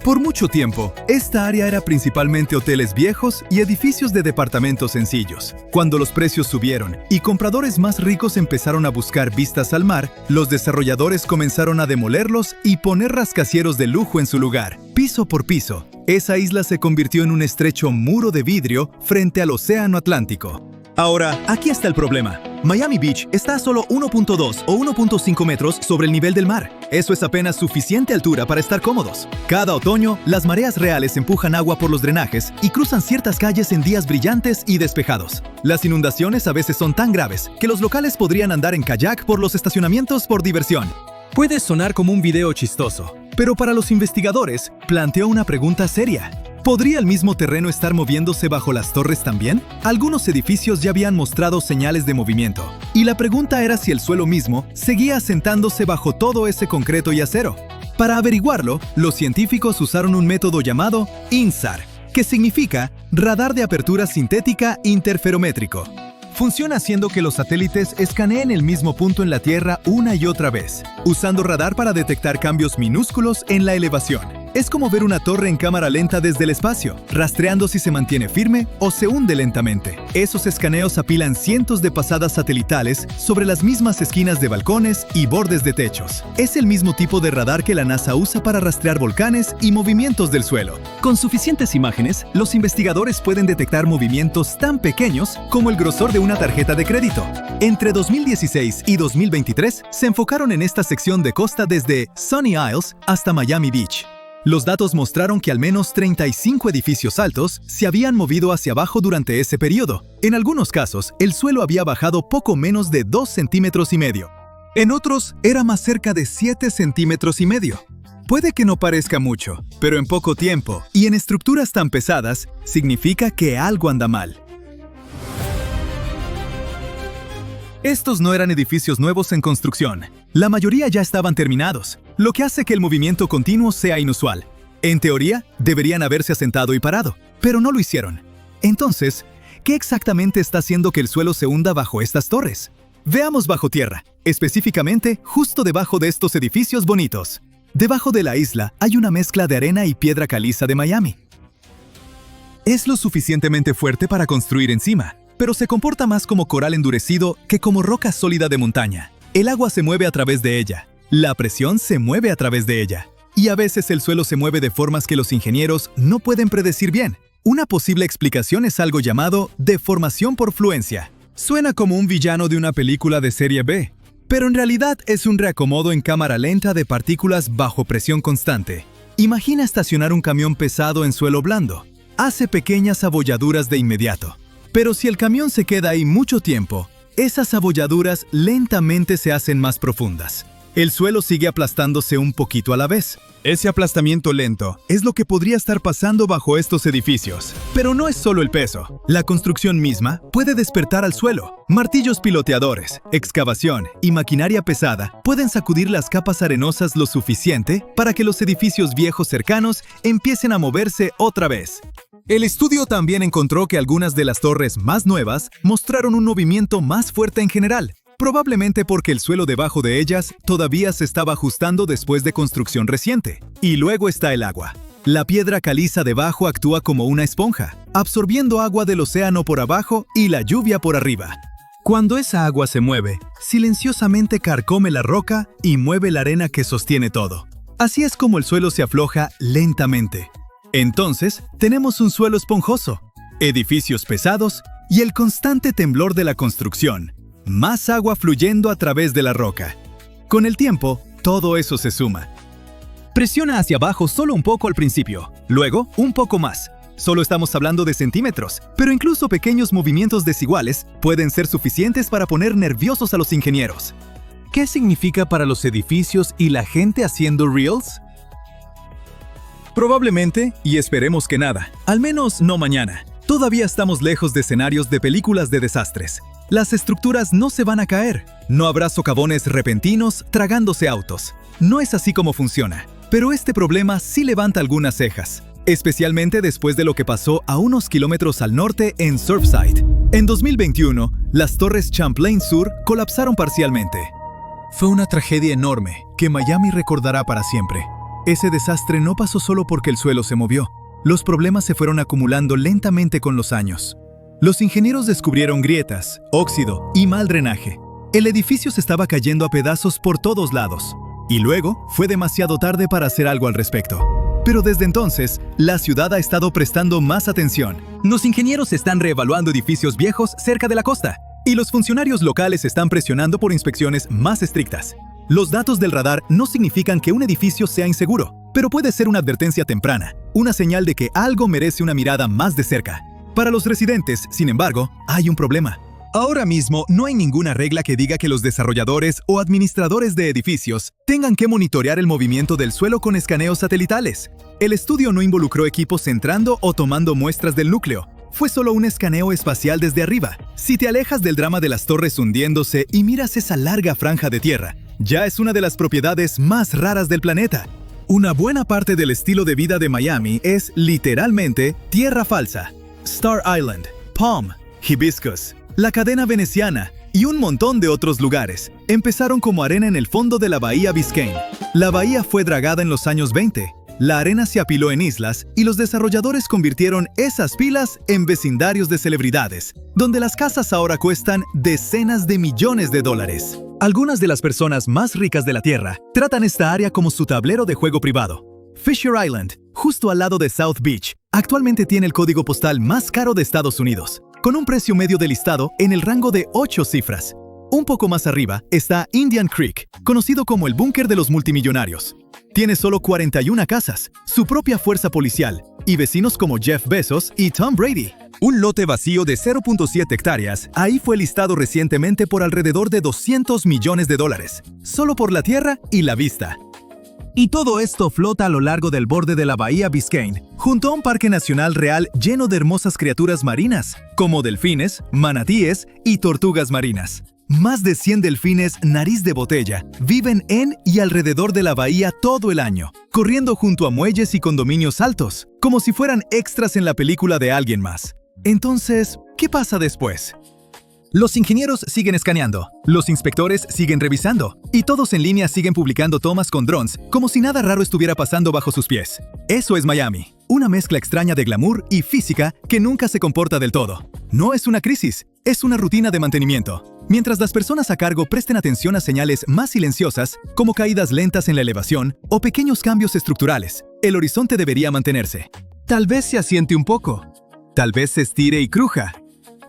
Por mucho tiempo, esta área era principalmente hoteles viejos y edificios de departamentos sencillos. Cuando los precios subieron y compradores más ricos empezaron a buscar vistas al mar, los desarrolladores comenzaron a demolerlos y poner rascacielos de lujo en su lugar. Piso por piso, esa isla se convirtió en un estrecho muro de vidrio frente al océano Atlántico. Ahora, aquí está el problema. Miami Beach está a solo 1.2 o 1.5 metros sobre el nivel del mar. Eso es apenas suficiente altura para estar cómodos. Cada otoño, las mareas reales empujan agua por los drenajes y cruzan ciertas calles en días brillantes y despejados. Las inundaciones a veces son tan graves que los locales podrían andar en kayak por los estacionamientos por diversión. Puede sonar como un video chistoso, pero para los investigadores planteó una pregunta seria. ¿Podría el mismo terreno estar moviéndose bajo las torres también? Algunos edificios ya habían mostrado señales de movimiento, y la pregunta era si el suelo mismo seguía asentándose bajo todo ese concreto y acero. Para averiguarlo, los científicos usaron un método llamado INSAR, que significa Radar de Apertura Sintética Interferométrico. Funciona haciendo que los satélites escaneen el mismo punto en la Tierra una y otra vez, usando radar para detectar cambios minúsculos en la elevación. Es como ver una torre en cámara lenta desde el espacio, rastreando si se mantiene firme o se hunde lentamente. Esos escaneos apilan cientos de pasadas satelitales sobre las mismas esquinas de balcones y bordes de techos. Es el mismo tipo de radar que la NASA usa para rastrear volcanes y movimientos del suelo. Con suficientes imágenes, los investigadores pueden detectar movimientos tan pequeños como el grosor de una tarjeta de crédito. Entre 2016 y 2023, se enfocaron en esta sección de costa desde Sunny Isles hasta Miami Beach. Los datos mostraron que al menos 35 edificios altos se habían movido hacia abajo durante ese periodo. En algunos casos, el suelo había bajado poco menos de 2,5 centímetros. En otros, era más cerca de 7,5 centímetros. Puede que no parezca mucho, pero en poco tiempo y en estructuras tan pesadas, significa que algo anda mal. Estos no eran edificios nuevos en construcción. La mayoría ya estaban terminados, lo que hace que el movimiento continuo sea inusual. En teoría, deberían haberse asentado y parado, pero no lo hicieron. Entonces, ¿qué exactamente está haciendo que el suelo se hunda bajo estas torres? Veamos bajo tierra, específicamente justo debajo de estos edificios bonitos. Debajo de la isla hay una mezcla de arena y piedra caliza de Miami. Es lo suficientemente fuerte para construir encima, pero se comporta más como coral endurecido que como roca sólida de montaña. El agua se mueve a través de ella, la presión se mueve a través de ella, y a veces el suelo se mueve de formas que los ingenieros no pueden predecir bien. Una posible explicación es algo llamado deformación por fluencia. Suena como un villano de una película de serie B, pero en realidad es un reacomodo en cámara lenta de partículas bajo presión constante. Imagina estacionar un camión pesado en suelo blando. Hace pequeñas abolladuras de inmediato. Pero si el camión se queda ahí mucho tiempo, esas abolladuras lentamente se hacen más profundas. El suelo sigue aplastándose un poquito a la vez. Ese aplastamiento lento es lo que podría estar pasando bajo estos edificios. Pero no es solo el peso. La construcción misma puede despertar al suelo. Martillos piloteadores, excavación y maquinaria pesada pueden sacudir las capas arenosas lo suficiente para que los edificios viejos cercanos empiecen a moverse otra vez. El estudio también encontró que algunas de las torres más nuevas mostraron un movimiento más fuerte en general. Probablemente porque el suelo debajo de ellas todavía se estaba ajustando después de construcción reciente. Y luego está el agua. La piedra caliza debajo actúa como una esponja, absorbiendo agua del océano por abajo y la lluvia por arriba. Cuando esa agua se mueve, silenciosamente carcome la roca y mueve la arena que sostiene todo. Así es como el suelo se afloja lentamente. Entonces, tenemos un suelo esponjoso, edificios pesados y el constante temblor de la construcción. Más agua fluyendo a través de la roca. Con el tiempo, todo eso se suma. Presiona hacia abajo solo un poco al principio, luego un poco más. Solo estamos hablando de centímetros, pero incluso pequeños movimientos desiguales pueden ser suficientes para poner nerviosos a los ingenieros. ¿Qué significa para los edificios y la gente haciendo reels? Probablemente, y esperemos que nada, al menos no mañana. Todavía estamos lejos de escenarios de películas de desastres. Las estructuras no se van a caer. No habrá socavones repentinos tragándose autos. No es así como funciona. Pero este problema sí levanta algunas cejas, especialmente después de lo que pasó a unos kilómetros al norte en Surfside. En 2021, las torres Champlain Sur colapsaron parcialmente. Fue una tragedia enorme que Miami recordará para siempre. Ese desastre no pasó solo porque el suelo se movió. Los problemas se fueron acumulando lentamente con los años. Los ingenieros descubrieron grietas, óxido y mal drenaje. El edificio se estaba cayendo a pedazos por todos lados. Y luego fue demasiado tarde para hacer algo al respecto. Pero desde entonces, la ciudad ha estado prestando más atención. Los ingenieros están reevaluando edificios viejos cerca de la costa. Y los funcionarios locales están presionando por inspecciones más estrictas. Los datos del radar no significan que un edificio sea inseguro, pero puede ser una advertencia temprana, una señal de que algo merece una mirada más de cerca. Para los residentes, sin embargo, hay un problema. Ahora mismo no hay ninguna regla que diga que los desarrolladores o administradores de edificios tengan que monitorear el movimiento del suelo con escaneos satelitales. El estudio no involucró equipos entrando o tomando muestras del núcleo. Fue solo un escaneo espacial desde arriba. Si te alejas del drama de las torres hundiéndose y miras esa larga franja de tierra, ya es una de las propiedades más raras del planeta. Una buena parte del estilo de vida de Miami es literalmente tierra falsa. Star Island, Palm, Hibiscus, la cadena veneciana y un montón de otros lugares empezaron como arena en el fondo de la bahía Biscayne. La bahía fue dragada en los años 20. La arena se apiló en islas y los desarrolladores convirtieron esas pilas en vecindarios de celebridades, donde las casas ahora cuestan decenas de millones de dólares. Algunas de las personas más ricas de la Tierra tratan esta área como su tablero de juego privado. Fisher Island, justo al lado de South Beach, actualmente tiene el código postal más caro de Estados Unidos, con un precio medio de listado en el rango de 8 cifras. Un poco más arriba está Indian Creek, conocido como el búnker de los multimillonarios. Tiene solo 41 casas, su propia fuerza policial y vecinos como Jeff Bezos y Tom Brady. Un lote vacío de 0.7 hectáreas, ahí fue listado recientemente por alrededor de $200 millones, solo por la tierra y la vista. Y todo esto flota a lo largo del borde de la bahía Biscayne, junto a un parque nacional real lleno de hermosas criaturas marinas, como delfines, manatíes y tortugas marinas. Más de 100 delfines nariz de botella viven en y alrededor de la bahía todo el año, corriendo junto a muelles y condominios altos, como si fueran extras en la película de alguien más. Entonces, ¿qué pasa después? Los ingenieros siguen escaneando, los inspectores siguen revisando, y todos en línea siguen publicando tomas con drones, como si nada raro estuviera pasando bajo sus pies. Eso es Miami, una mezcla extraña de glamour y física que nunca se comporta del todo. No es una crisis, es una rutina de mantenimiento. Mientras las personas a cargo presten atención a señales más silenciosas, como caídas lentas en la elevación o pequeños cambios estructurales, el horizonte debería mantenerse. Tal vez se asiente un poco, tal vez se estire y cruja.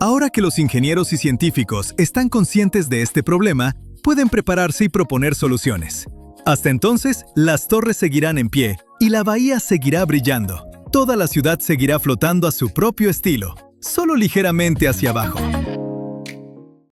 Ahora que los ingenieros y científicos están conscientes de este problema, pueden prepararse y proponer soluciones. Hasta entonces, las torres seguirán en pie y la bahía seguirá brillando. Toda la ciudad seguirá flotando a su propio estilo, solo ligeramente hacia abajo.